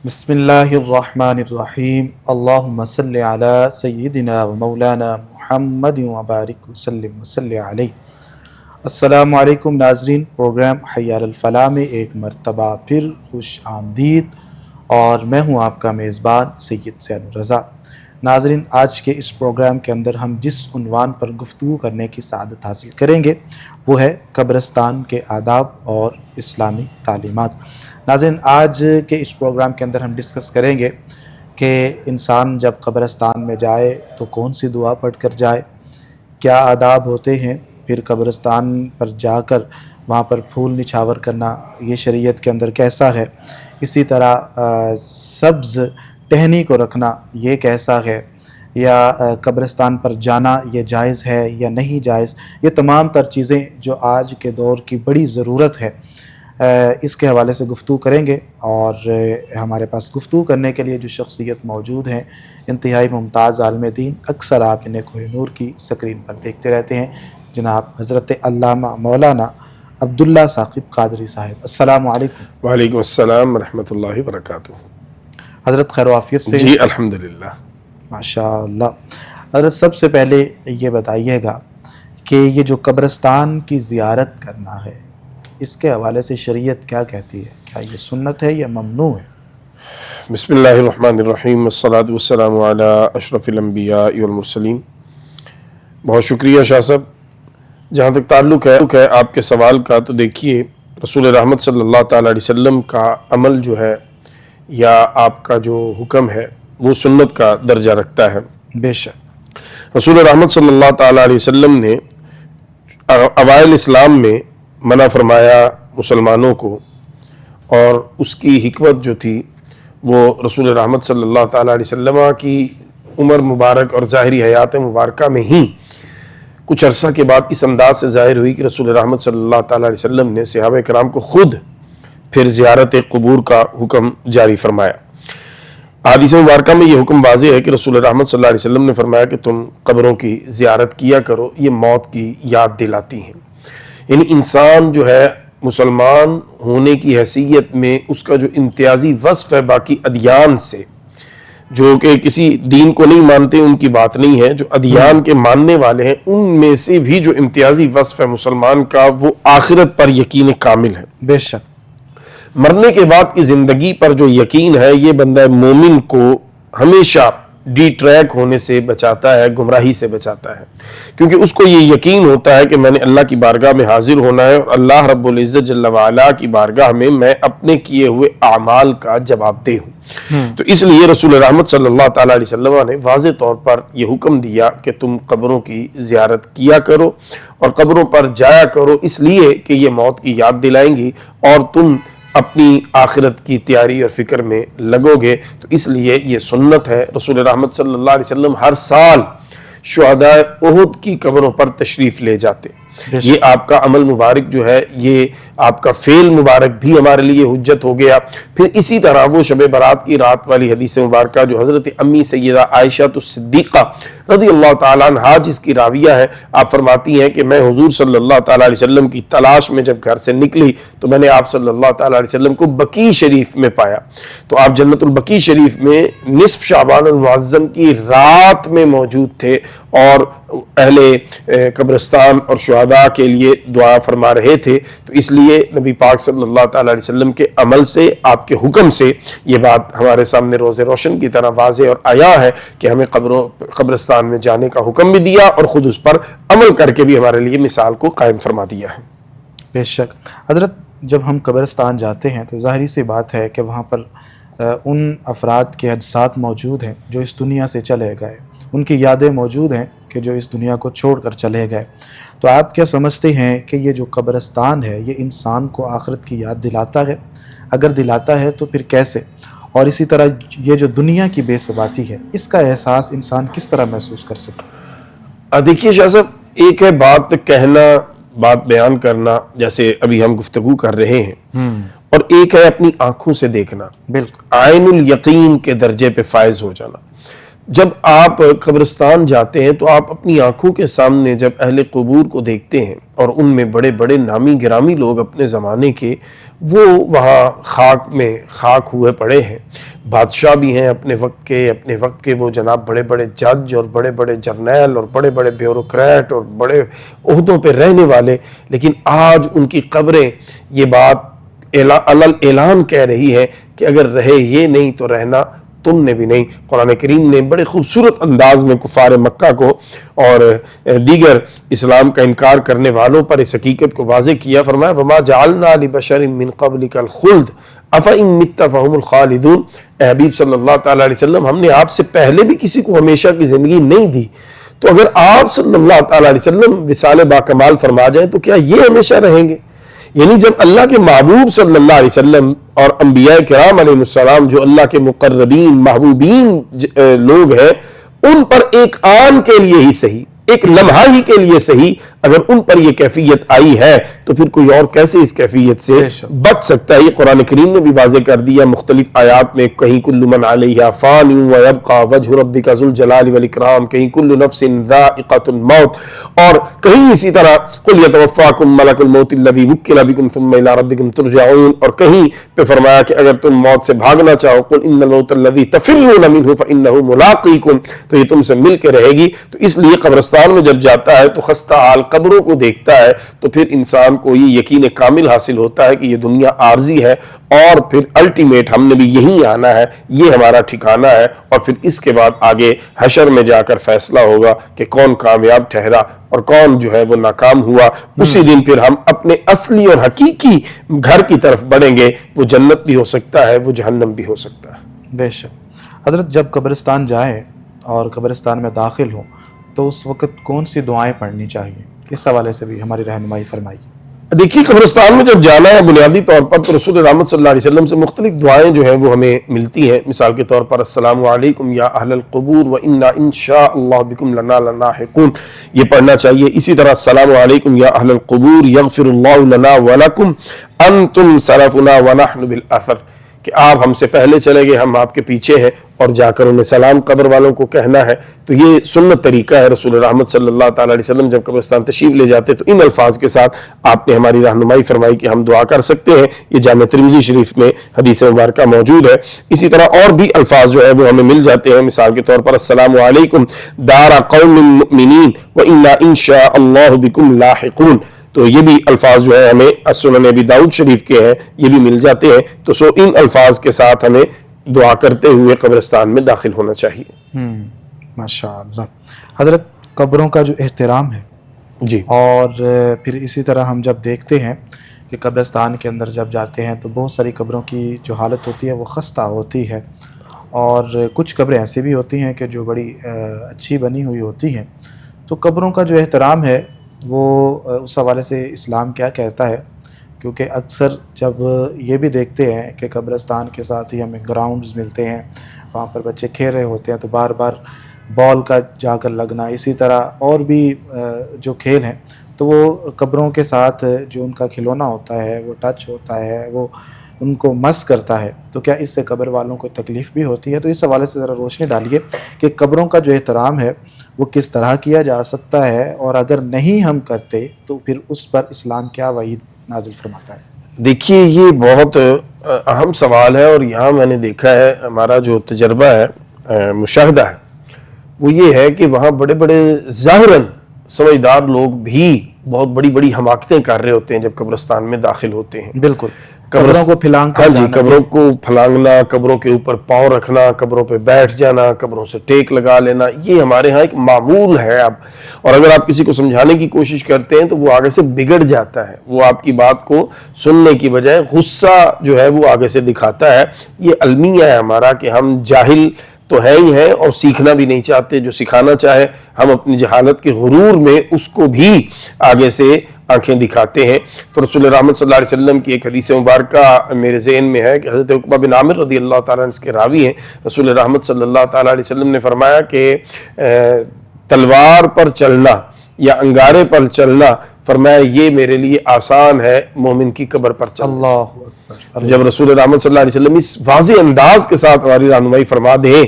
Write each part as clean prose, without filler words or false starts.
بسم اللہ الرحمن الرحیم اللہم صلی علی سیدنا و مولانا محمد وبارک وسلم وصلی علیہ۔ السلام علیکم ناظرین، پروگرام حی علی الفلاح میں ایک مرتبہ پھر خوش آمدید، اور میں ہوں آپ کا میزبان سید زین الرضا۔ ناظرین، آج کے اس پروگرام کے اندر ہم جس عنوان پر گفتگو کرنے کی سعادت حاصل کریں گے وہ ہے قبرستان کے آداب اور اسلامی تعلیمات۔ ناظرین، آج کے اس پروگرام کے اندر ہم ڈسکس کریں گے کہ انسان جب قبرستان میں جائے تو کون سی دعا پڑھ کر جائے، کیا آداب ہوتے ہیں، پھر قبرستان پر جا کر وہاں پر پھول نچھاور کرنا یہ شریعت کے اندر کیسا ہے، اسی طرح سبز ٹہنی کو رکھنا یہ کیسا ہے، یا قبرستان پر جانا یہ جائز ہے یا نہیں جائز۔ یہ تمام تر چیزیں جو آج کے دور کی بڑی ضرورت ہے، اس کے حوالے سے گفتگو کریں گے۔ اور ہمارے پاس گفتگو کرنے کے لیے جو شخصیت موجود ہیں، انتہائی ممتاز عالم دین، اکثر آپ انہیں کوہ نور کی سکرین پر دیکھتے رہتے ہیں، جناب حضرت علامہ مولانا عبداللہ ثاقب قادری صاحب۔ السلام علیکم۔ وعلیکم السلام ورحمۃ اللہ وبرکاتہ۔ حضرت خیر و عافیت سے؟ جی الحمدللہ، ماشاء اللہ۔ حضرت سب سے پہلے یہ بتائیے گا کہ یہ جو قبرستان کی زیارت کرنا ہے، اس کے حوالے سے شریعت کیا کہتی ہے؟ کیا یہ سنت ہے یا ممنوع ہے؟ بسم اللہ الرحمن الرحیم، والصلاة والسلام علی اشرف الانبیاء والمرسلین۔ بہت شکریہ شاہ صاحب۔ جہاں تک تعلق ہے آپ کے سوال کا، تو دیکھیے رسول رحمت صلی اللہ تعالیٰ علیہ وسلم کا عمل جو ہے یا آپ کا جو حکم ہے وہ سنت کا درجہ رکھتا ہے۔ بے شک رسول رحمت صلی اللہ تعالیٰ علیہ وسلم نے اوائل اسلام میں منع فرمایا مسلمانوں کو، اور اس کی حکمت جو تھی وہ رسول رحمت صلی اللہ تعالیٰ علیہ وسلم کی عمر مبارک اور ظاہری حیات مبارکہ میں ہی کچھ عرصہ کے بعد اس انداز سے ظاہر ہوئی کہ رسول رحمت صلی اللہ تعالیٰ علیہ وسلم نے صحابہ کرام کو خود پھر زیارت قبور کا حکم جاری فرمایا۔ حدیث مبارکہ میں یہ حکم واضح ہے کہ رسول رحمت صلی اللہ علیہ وسلم نے فرمایا کہ تم قبروں کی زیارت کیا کرو، یہ موت کی یاد دلاتی ہیں۔ یعنی انسان جو ہے مسلمان ہونے کی حیثیت میں اس کا جو امتیازی وصف ہے باقی ادیان سے، جو کہ کسی دین کو نہیں مانتے ان کی بات نہیں ہے، جو ادیان کے ماننے والے ہیں ان میں سے بھی جو امتیازی وصف ہے مسلمان کا، وہ آخرت پر یقین کامل ہے۔ بے شک مرنے کے بعد کی زندگی پر جو یقین ہے، یہ بندہ مومن کو ہمیشہ ڈی ٹریک ہونے سے بچاتا ہے، گمراہی سے بچاتا ہے، کیونکہ اس کو یہ یقین ہوتا ہے کہ میں نے اللہ کی بارگاہ میں حاضر ہونا ہے، اور اللہ رب العزت جل وعلا کی بارگاہ میں اپنے کیے ہوئے اعمال کا جواب دہ ہوں۔ تو اس لیے رسول رحمت صلی اللہ تعالیٰ علیہ وسلم نے واضح طور پر یہ حکم دیا کہ تم قبروں کی زیارت کیا کرو اور قبروں پر جایا کرو، اس لیے کہ یہ موت کی یاد دلائیں گی اور تم اپنی آخرت کی تیاری اور فکر میں لگو گے۔ تو اس لیے یہ سنت ہے۔ رسول رحمت صلی اللہ علیہ وسلم ہر سال شہداء احد کی قبروں پر تشریف لے جاتے۔ یہ آپ کا عمل مبارک جو ہے، یہ آپ کا فعل مبارک بھی ہمارے لیے حجت ہو گیا۔ پھر اسی طرح وہ شب برات کی رات والی حدیث مبارکہ جو حضرت امی سیدہ عائشہ الصدیقہ رضی اللہ تعالیٰ عنہا جس کی راویہ ہے، آپ فرماتی ہیں کہ میں حضور صلی اللہ تعالیٰ علیہ وسلم کی تلاش میں جب گھر سے نکلی تو میں نے آپ صلی اللہ تعالیٰ علیہ وسلم کو بقیع شریف میں پایا۔ تو آپ جنت البقیع شریف میں نصف شعبان المعظم کی رات میں موجود تھے اور اہل قبرستان اور شہداء کے لیے دعا فرما رہے تھے۔ تو اس لیے نبی پاک صلی اللہ تعالیٰ علیہ وسلم کے عمل سے، آپ کے حکم سے یہ بات ہمارے سامنے روز روشن کی طرح واضح اور عیاں ہے کہ ہمیں قبرستان میں جانے کا حکم بھی دیا اور خود اس پر عمل کر کے بھی ہمارے لیے مثال کو قائم فرما دیا ہے۔ بے شک حضرت، جب ہم قبرستان جاتے ہیں تو ظاہری سی بات ہے کہ وہاں پر ان افراد کے اجساد موجود ہیں جو اس دنیا سے چلے گئے، ان کی یادیں موجود ہیں کہ جو اس دنیا کو چھوڑ کر چلے گئے۔ تو آپ کیا سمجھتے ہیں کہ یہ جو قبرستان ہے یہ انسان کو آخرت کی یاد دلاتا ہے؟ اگر دلاتا ہے تو پھر کیسے؟ اور اسی طرح یہ جو دنیا کی بے ثباتی ہے، اس کا احساس انسان کس طرح محسوس کر سکے؟ دیکھیے شاہ صاحب، ایک ہے بات کہنا، بات بیان کرنا، جیسے ابھی ہم گفتگو کر رہے ہیں، اور ایک ہے اپنی آنکھوں سے دیکھنا، بالکل عین الیقین کے درجے پہ فائز ہو جانا۔ جب آپ قبرستان جاتے ہیں تو آپ اپنی آنکھوں کے سامنے جب اہل قبور کو دیکھتے ہیں اور ان میں بڑے بڑے نامی گرامی لوگ اپنے زمانے کے وہ وہاں خاک میں خاک ہوئے پڑے ہیں. بادشاہ بھی ہیں اپنے وقت کے وہ جناب بڑے بڑے جج اور بڑے بڑے جرنیل اور بڑے بڑے بیوروکریٹ اور بڑے عہدوں پہ رہنے والے، لیکن آج ان کی قبریں یہ بات اعلان کہہ رہی ہے کہ اگر رہے یہ نہیں تو رہنا تم نے بھی نہیں. قرآن کریم نے بڑے خوبصورت انداز میں کفار مکہ کو اور دیگر اسلام کا انکار کرنے والوں پر اس حقیقت کو واضح کیا. فرمایا وما جعلنا لبشر من قبلک الخلد افإن مت فهم الخالدون. اے حبیب صلی اللہ تعالیٰ علیہ وسلم، ہم نے آپ سے پہلے بھی کسی کو ہمیشہ کی زندگی نہیں دی، تو اگر آپ صلی اللہ تعالیٰ علیہ وسلم وصال باکمال فرما جائیں تو کیا یہ ہمیشہ رہیں گے؟ یعنی جب اللہ کے محبوب صلی اللہ علیہ وسلم اور انبیاء کرام علیہ السلام جو اللہ کے مقربین محبوبین لوگ ہیں، ان پر ایک آن کے لیے ہی صحیح، ایک لمحہ ہی کے لیے صحیح، اگر ان پر یہ کیفیت آئی ہے تو پھر کوئی اور کیسے اس کیفیت سے بچ سکتا ہے؟ یہ قرآن کریم نے بھی واضح کر دیا مختلف آیات میں، کہیں کل من علیہا فان ویبقى وجہ ربک ذو الجلال والاکرام، کہیں کل نفس ذائقۃ الموت، اور کہیں اسی طرح قل یتوفاکم ملک الموت الذی وکل بکم ثم الی ربکم ترجعون، اور کہیں پہ فرمایا کہ اگر تم موت سے بھاگنا چاہو قل ان الموت الذی تفرون منہ فانہ ملاقیکم، تو یہ تم سے مل کے رہے گی. تو اس لیے قبرستان میں جب جاتا ہے تو خستہ حال قبروں کو دیکھتا ہے تو پھر انسان کو یہ یقین کامل حاصل ہوتا ہے کہ یہ دنیا عارضی ہے اور پھر الٹیمیٹ ہم نے بھی یہیں آنا ہے، یہ ہمارا ٹھکانہ ہے، اور پھر اس کے بعد آگے حشر میں جا کر فیصلہ ہوگا کہ کون کامیاب ٹھہرا اور کون جو ہے وہ ناکام ہوا. اسی دن پھر ہم اپنے اصلی اور حقیقی گھر کی طرف بڑھیں گے، وہ جنت بھی ہو سکتا ہے، وہ جہنم بھی ہو سکتا ہے. بے شک. حضرت جب قبرستان جائیں اور قبرستان میں داخل ہوں تو اس وقت کون سی دعائیں پڑھنی چاہیے؟ اس حوالے سے بھی ہماری رہنمائی فرمائیے. دیکھیے قبرستان میں جب جانا ہے بنیادی طور پر تو رسول رحمت صلی اللہ علیہ وسلم سے مختلف دعائیں جو ہیں وہ ہمیں ملتی ہیں. مثال کے طور پر السلام علیکم یا اہل القبور وانا انشاء اللہ بکم لنا للاحقون، یہ پڑھنا چاہیے. اسی طرح السلام علیکم یا اہل القبور یغفر اللہ لنا ولکم انتم سلفنا ونحن بالاثر، کہ آپ ہم سے پہلے چلے گئے، ہم آپ کے پیچھے ہیں، اور جا کر انہیں سلام قبر والوں کو کہنا ہے. تو یہ سنت طریقہ ہے. رسول رحمت صلی اللہ تعالیٰ علیہ وسلم جب قبرستان تشریف لے جاتے تو ان الفاظ کے ساتھ آپ نے ہماری رہنمائی فرمائی کہ ہم دعا کر سکتے ہیں. یہ جامع ترمذی شریف میں حدیث مبارکہ موجود ہے. اسی طرح اور بھی الفاظ جو ہے وہ ہمیں مل جاتے ہیں. مثال کے طور پر السلام علیکم دار قوم مؤمنین وانا انشاء اللہ بکم لاحقون، تو یہ بھی الفاظ جو ہے ہمیں سنن ابی داؤد شریف کے ہیں، یہ بھی مل جاتے ہیں. تو ان الفاظ کے ساتھ ہمیں دعا کرتے ہوئے قبرستان میں داخل ہونا چاہیے. ماشاء اللہ. حضرت قبروں کا جو احترام ہے جی، اور پھر اسی طرح ہم جب دیکھتے ہیں کہ قبرستان کے اندر جب جاتے ہیں تو بہت ساری قبروں کی جو حالت ہوتی ہے وہ خستہ ہوتی ہے، اور کچھ قبریں ایسی بھی ہوتی ہیں کہ جو بڑی اچھی بنی ہوئی ہوتی ہیں. تو قبروں کا جو احترام ہے وہ اس حوالے سے اسلام کیا کہتا ہے؟ کیونکہ اکثر جب یہ بھی دیکھتے ہیں کہ قبرستان کے ساتھ ہی ہمیں گراؤنڈز ملتے ہیں، وہاں پر بچے کھیل رہے ہوتے ہیں تو بار بار بال کا جا کر لگنا، اسی طرح اور بھی جو کھیل ہیں تو وہ قبروں کے ساتھ جو ان کا کھلونا ہوتا ہے وہ ٹچ ہوتا ہے، وہ ان کو مس کرتا ہے. تو کیا اس سے قبر والوں کو تکلیف بھی ہوتی ہے؟ تو اس حوالے سے ذرا روشنی ڈالیے کہ قبروں کا جو احترام ہے وہ کس طرح کیا جا سکتا ہے، اور اگر نہیں ہم کرتے تو پھر اس پر اسلام کیا وعید نازل فرماتا ہے؟ دیکھیے یہ بہت اہم سوال ہے، اور یہاں میں نے دیکھا ہے ہمارا جو تجربہ ہے، مشاہدہ ہے، وہ یہ ہے کہ وہاں بڑے بڑے ظاہراً سمجھدار لوگ بھی بہت بڑی بڑی حماقتیں کر رہے ہوتے ہیں جب قبرستان میں داخل ہوتے ہیں. بالکل. قبروں کو پھلانگ کر جی، قبروں کو پھلانگنا، قبروں کے اوپر پاؤں رکھنا، قبروں پہ بیٹھ جانا، قبروں سے ٹیک لگا لینا، یہ ہمارے ہاں ایک معمول ہے اب. اور اگر آپ کسی کو سمجھانے کی کوشش کرتے ہیں تو وہ آگے سے بگڑ جاتا ہے، وہ آپ کی بات کو سننے کی بجائے غصہ جو ہے وہ آگے سے دکھاتا ہے. یہ المیہ ہے ہمارا کہ ہم جاہل تو ہے ہی ہیں اور سیکھنا بھی نہیں چاہتے. جو سکھانا چاہے ہم اپنی جہالت کے غرور میں اس کو بھی آگے سے آنکھیں دکھاتے ہیں. تو رسول رحمت صلی اللہ علیہ وسلم کی ایک حدیث مبارکہ میرے ذہن میں ہے کہ حضرت عقبہ بن عامر رضی اللہ تعالیٰ عنہ اس کے راوی ہیں. رسول رحمت صلی اللہ تعالیٰ علیہ وسلم نے فرمایا کہ تلوار پر چلنا یا انگارے پر چلنا، فرمایا یہ میرے لیے آسان ہے مومن کی قبر پر چلنا. اللہ اکبر. جب رسول رحمت صلی اللہ علیہ وسلم اس واضح انداز کے ساتھ ہماری رہنمائی فرما دیں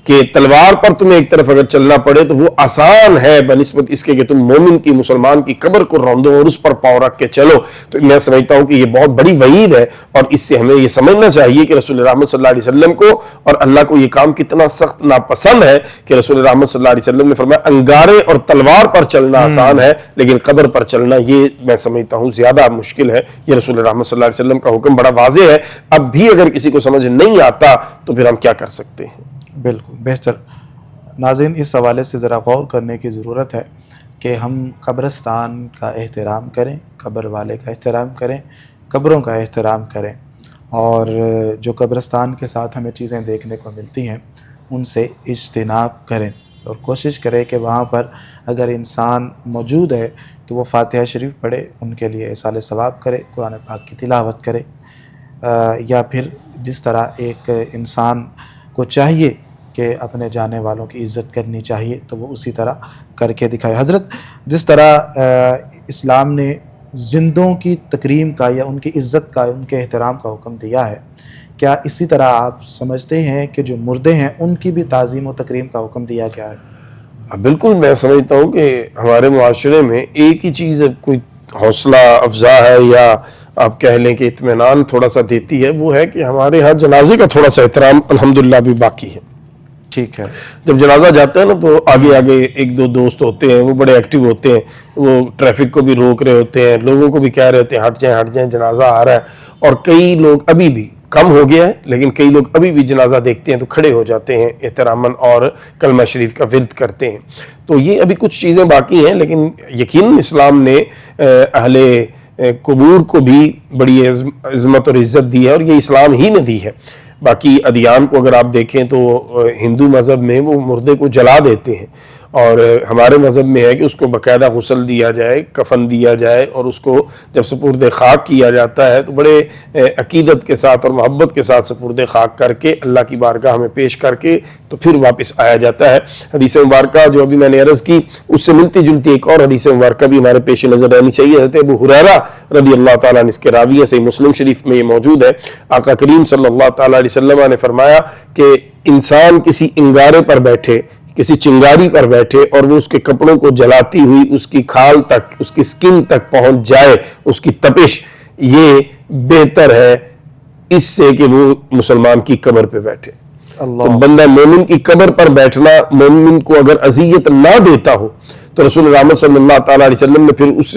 کہ تلوار پر تمہیں ایک طرف اگر چلنا پڑے تو وہ آسان ہے بنسبت اس کے کہ تم مومن کی مسلمان کی قبر کو روندو اور اس پر پاؤں رکھ کے چلو. تو میں سمجھتا ہوں کہ یہ بہت بڑی وعید ہے، اور اس سے ہمیں یہ سمجھنا چاہیے کہ رسول رحمت صلی اللہ علیہ وسلم کو اور اللہ کو یہ کام کتنا سخت ناپسند ہے کہ رسول رحمت صلی اللہ علیہ وسلم نے فرمایا انگارے اور تلوار پر چلنا آسان ہے لیکن قبر پر چلنا یہ میں سمجھتا ہوں زیادہ مشکل ہے. یہ رسول رحمت صلی اللہ علیہ وسلم کا حکم بڑا واضح ہے. اب بھی اگر کسی کو سمجھ نہیں آتا تو پھر ہم کیا کر سکتے ہیں؟ بالکل بہتر. ناظرین، اس حوالے سے ذرا غور کرنے کی ضرورت ہے کہ ہم قبرستان کا احترام کریں، قبر والے کا احترام کریں، قبروں کا احترام کریں، اور جو قبرستان کے ساتھ ہمیں چیزیں دیکھنے کو ملتی ہیں ان سے اجتناب کریں، اور کوشش کریں کہ وہاں پر اگر انسان موجود ہے تو وہ فاتحہ شریف پڑھے، ان کے لیے ایصال ثواب کرے، قرآن پاک کی تلاوت کرے، یا پھر جس طرح ایک انسان کو چاہیے کہ اپنے جانے والوں کی عزت کرنی چاہیے تو وہ اسی طرح کر کے دکھائے. حضرت، جس طرح اسلام نے زندوں کی تکریم کا یا ان کی عزت کا، ان کے احترام کا حکم دیا ہے، کیا اسی طرح آپ سمجھتے ہیں کہ جو مردے ہیں ان کی بھی تعظیم و تکریم کا حکم دیا گیا ہے؟ بالکل، میں سمجھتا ہوں کہ ہمارے معاشرے میں ایک ہی چیز کوئی حوصلہ افزا ہے یا آپ کہہ لیں کہ اطمینان تھوڑا سا دیتی ہے، وہ ہے کہ ہمارے ہاں جنازے کا تھوڑا سا احترام الحمدللہ بھی باقی ہے. ٹھیک ہے. جب جنازہ جاتا ہے نا تو آگے آگے ایک دو دوست ہوتے ہیں، وہ بڑے ایکٹیو ہوتے ہیں، وہ ٹریفک کو بھی روک رہے ہوتے ہیں، لوگوں کو بھی کہہ رہے ہوتے ہیں ہٹ جائیں جنازہ آ رہا ہے. اور کئی لوگ ابھی بھی، کم ہو گیا ہے لیکن کئی لوگ ابھی بھی جنازہ دیکھتے ہیں تو کھڑے ہو جاتے ہیں احتراماً اور کلمہ شریف کا ورد کرتے ہیں. تو یہ ابھی کچھ چیزیں باقی ہیں، لیکن یقیناً اسلام نے اہل قبور کو بھی بڑی عظمت اور عزت دی ہے، اور یہ اسلام ہی نے دی ہے. باقی ادیان کو اگر آپ دیکھیں تو ہندو مذہب میں وہ مردے کو جلا دیتے ہیں، اور ہمارے مذہب میں ہے کہ اس کو باقاعدہ غسل دیا جائے، کفن دیا جائے، اور اس کو جب سپرد خاک کیا جاتا ہے تو بڑے عقیدت کے ساتھ اور محبت کے ساتھ سپرد خاک کر کے اللہ کی بارگاہ میں پیش کر کے تو پھر واپس آیا جاتا ہے. حدیث مبارکہ جو ابھی میں نے عرض کی اس سے ملتی جلتی ایک اور حدیث مبارکہ بھی ہمارے پیش نظر رہنی چاہیے. حضرت ابو ہریرہ رضی اللہ تعالیٰ عنہ، اس کے راوی ہے، صحیح مسلم شریف میں یہ موجود ہے. آقا کریم صلی اللہ تعالیٰ علیہ وسلم نے فرمایا کہ انسان کسی انگارے پر بیٹھے، کسی چنگاری پر بیٹھے، اور وہ اس کے کپڑوں کو جلاتی ہوئی اس کی کھال تک، اس کی سکن تک پہنچ جائے، اس کی تپش، یہ بہتر ہے اس سے کہ وہ مسلمان کی قبر پہ بیٹھے. تو بندہ مومن کی قبر پر بیٹھنا مومن کو اگر اذیت نہ دیتا ہو تو رسول رحمت صلی اللہ تعالیٰ علیہ وسلم نے پھر اس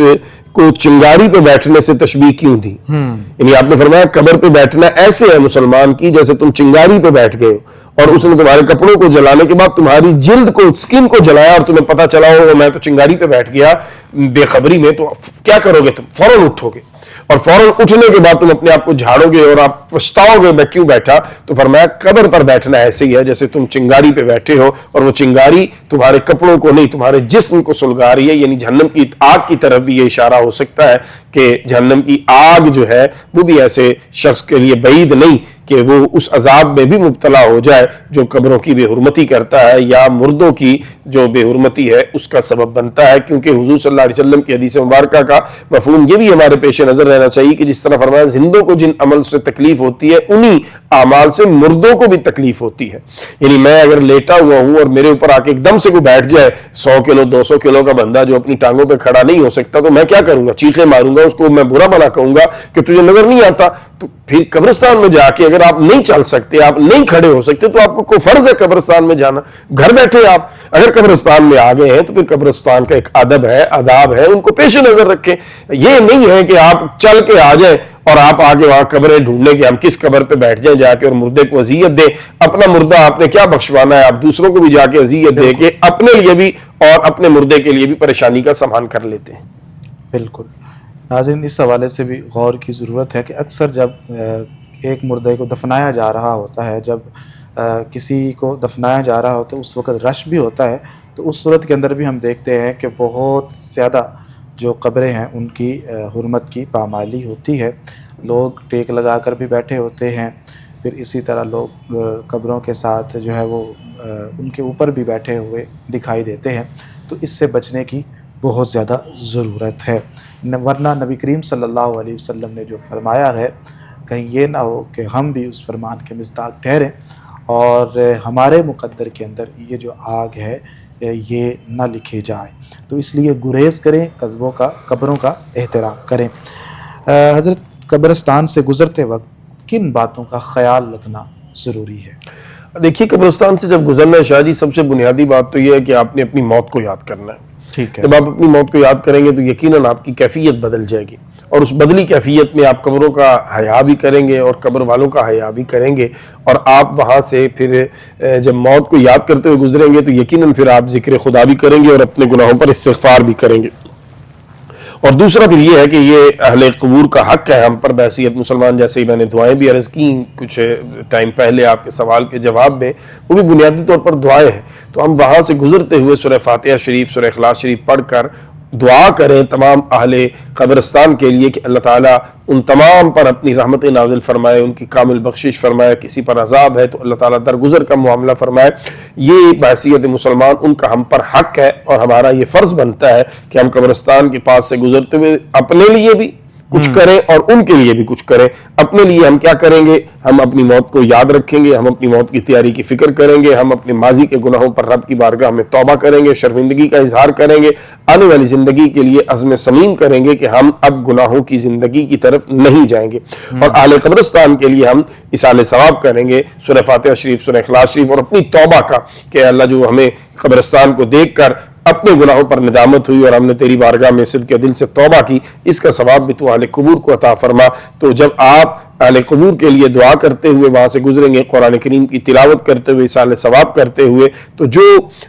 کو چنگاری پہ بیٹھنے سے تشبیہ کیوں دی؟ یعنی آپ نے فرمایا قبر پہ بیٹھنا ایسے ہے مسلمان کی جیسے تم چنگاری پہ بیٹھ گئے ہو، اور اس نے تمہارے کپڑوں کو جلانے کے بعد تمہاری جلد کو، سکن کو جلایا، اور تمہیں پتہ چلا ہو میں تو چنگاری پہ بیٹھ گیا بے خبری میں، تو کیا کرو گے؟ تم فوراً اٹھو گے، اور فوراً اٹھنے کے بعد تم اپنے آپ کو جھاڑو گے اور آپ پچھتاؤ گے میں کیوں بیٹھا. تو فرمایا قبر پر بیٹھنا ایسے ہی ہے جیسے تم چنگاری پہ بیٹھے ہو، اور وہ چنگاری تمہارے کپڑوں کو نہیں تمہارے جسم کو سلگا رہی ہے. یعنی جہنم کی آگ کی طرف بھی یہ اشارہ ہو سکتا ہے کہ جہنم کی آگ جو ہے وہ بھی ایسے شخص کے لیے بعید نہیں کہ وہ اس عذاب میں بھی مبتلا ہو جائے جو قبروں کی بے حرمتی کرتا ہے یا مردوں کی جو بے حرمتی ہے اس کا سبب بنتا ہے. کیونکہ حضور صلی اللہ علیہ وسلم کی حدیث مبارکہ کا مفہوم یہ بھی ہمارے پیش نظر رہنا چاہیے کہ جس طرح فرمایا زندوں کو جن عمل سے تکلیف ہوتی ہے انہی اعمال سے مردوں کو بھی تکلیف ہوتی ہے. یعنی میں اگر لیٹا ہوا ہوں اور میرے اوپر آ کے ایک دم سے کوئی بیٹھ جائے 100 کلو 200 کلو کا بندہ جو اپنی ٹانگوں پہ کھڑا نہیں ہو سکتا، تو میں کیا کروں گا؟ چیخیں ماروں گا، اس کو میں برا بنا کہوں گا کہ تجھے نظر نہیں آتا. تو پھر قبرستان میں جا کے اگر آپ نہیں چل سکتے، آپ نہیں کھڑے ہو سکتے، تو آپ کو کوئی فرض ہے قبرستان میں جانا؟ گھر بیٹھے آپ اگر قبرستان میں آ گئے ہیں تو پھر قبرستان کا ایک ادب ہے، آداب ہے، ان کو پیش نظر رکھیں. یہ نہیں ہے کہ آپ چل کے آ جائیں اور آپ آگے وہاں قبریں ڈھونڈنے کے ہم کس قبر پہ بیٹھ جائیں جا کے اور مردے کو اذیت دیں. اپنا مردہ آپ نے کیا بخشوانا ہے؟ آپ دوسروں کو بھی جا کے اذیت دے کے اپنے لیے بھی اور اپنے مردے کے لیے بھی پریشانی کا سامان کر لیتے ہیں. بالکل. ناظرین، اس حوالے سے بھی غور کی ضرورت ہے کہ اکثر جب ایک مردے کو دفنایا جا رہا ہوتا ہے، جب کسی کو دفنایا جا رہا ہوتا ہے اس وقت رش بھی ہوتا ہے، تو اس صورت کے اندر بھی ہم دیکھتے ہیں کہ بہت زیادہ جو قبریں ہیں ان کی حرمت کی پامالی ہوتی ہے. لوگ ٹیک لگا کر بھی بیٹھے ہوتے ہیں، پھر اسی طرح لوگ قبروں کے ساتھ جو ہے وہ ان کے اوپر بھی بیٹھے ہوئے دکھائی دیتے ہیں. تو اس سے بچنے کی بہت زیادہ ضرورت ہے، ورنہ نبی کریم صلی اللہ علیہ وسلم نے جو فرمایا ہے کہیں یہ نہ ہو کہ ہم بھی اس فرمان کے مصداق ٹھہریں اور ہمارے مقدر کے اندر یہ جو آگ ہے یہ نہ لکھی جائے، تو اس لیے گریز کریں، قبروں کا احترام کریں۔ حضرت قبرستان سے گزرتے وقت کن باتوں کا خیال رکھنا ضروری ہے؟ دیکھیے قبرستان سے جب گزرنا ہے شاہ جی، سب سے بنیادی بات تو یہ ہے کہ آپ نے اپنی موت کو یاد کرنا ہے۔ ٹھیک ہے، جب آپ اپنی موت کو یاد کریں گے تو یقیناً آپ کی کیفیت بدل جائے گی، اور اس بدلی کیفیت میں آپ قبروں کا حیا بھی کریں گے اور قبر والوں کا حیا بھی کریں گے، اور آپ وہاں سے پھر جب موت کو یاد کرتے ہوئے گزریں گے تو یقیناً پھر آپ ذکر خدا بھی کریں گے اور اپنے گناہوں پر استغفار بھی کریں گے۔ اور دوسرا پھر یہ ہے کہ یہ اہل قبور کا حق ہے ہم پر بحیثیت مسلمان، جیسے ہی میں نے دعائیں بھی عرض کی کچھ ٹائم پہلے آپ کے سوال کے جواب میں، وہ بھی بنیادی طور پر دعائیں ہیں۔ تو ہم وہاں سے گزرتے ہوئے سورہ فاتحہ شریف، سورہ اخلاص شریف پڑھ کر دعا کریں تمام اہل قبرستان کے لیے کہ اللہ تعالیٰ ان تمام پر اپنی رحمت نازل فرمائے، ان کی کامل بخشش فرمائے، کسی پر عذاب ہے تو اللہ تعالیٰ درگزر کا معاملہ فرمائے۔ یہ بحیثیت مسلمان ان کا ہم پر حق ہے، اور ہمارا یہ فرض بنتا ہے کہ ہم قبرستان کے پاس سے گزرتے ہوئے اپنے لیے بھی کچھ کریں اور ان کے لیے بھی کچھ کریں۔ اپنے لیے ہم کیا کریں گے؟ ہم اپنی موت کو یاد رکھیں گے، ہم اپنی موت کی تیاری کی فکر کریں گے، ہم اپنے ماضی کے گناہوں پر رب کی بارگاہ میں توبہ کریں گے، شرمندگی کا اظہار کریں گے، آنے والی زندگی کے لیے عزم صمیم کریں گے کہ ہم اب گناہوں کی زندگی کی طرف نہیں جائیں گے، اور اہل قبرستان کے لیے ہم اصال ثواب کریں گے سورہ فاتحہ شریف، سورہ اخلاص شریف، اور اپنی توبہ کا کہ اللہ جو ہمیں قبرستان کو دیکھ کر اپنے گناہوں پر ندامت ہوئی اور ہم نے تیری بارگاہ میں صدق دل سے توبہ کی، اس کا ثواب بھی تو اہل قبور کو عطا فرما۔ تو جب آپ اہل قبور کے لیے دعا کرتے ہوئے وہاں سے گزریں گے، قرآن کریم کی تلاوت کرتے ہوئے، اصال ثواب کرتے ہوئے، تو جو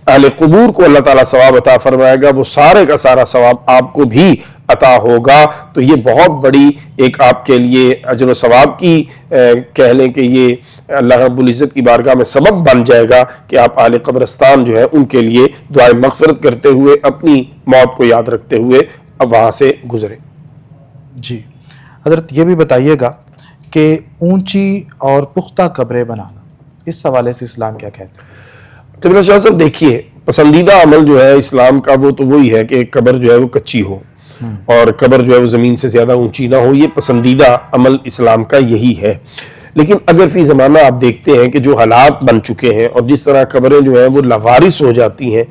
اہل قبور کو اللہ تعالیٰ ثواب عطا فرمائے گا وہ سارے کا سارا ثواب آپ کو بھی عطا ہوگا۔ تو یہ بہت بڑی ایک آپ کے لیے اجر و ثواب کی کہہ لیں کہ یہ اللہ رب العزت کی بارگاہ میں سبب بن جائے گا کہ آپ اہل قبرستان جو ہے ان کے لیے دعائے مغفرت کرتے ہوئے اپنی موت کو یاد رکھتے ہوئے اب وہاں سے گزریں۔ جی حضرت یہ بھی بتائیے گا کہ اونچی اور پختہ قبریں بنانا، اس حوالے سے اسلام کیا کہتا ہے؟ قبلہ شاہ صاحب دیکھیے، پسندیدہ عمل جو ہے اسلام کا وہ تو وہی ہے کہ قبر جو ہے وہ کچی ہو اور قبر جو ہے وہ زمین سے زیادہ اونچی نہ ہو، یہ پسندیدہ عمل اسلام کا یہی ہے۔ لیکن اگر فی زمانہ آپ دیکھتے ہیں کہ جو حالات بن چکے ہیں اور جس طرح قبریں جو ہیں وہ لاوارث ہو جاتی ہیں،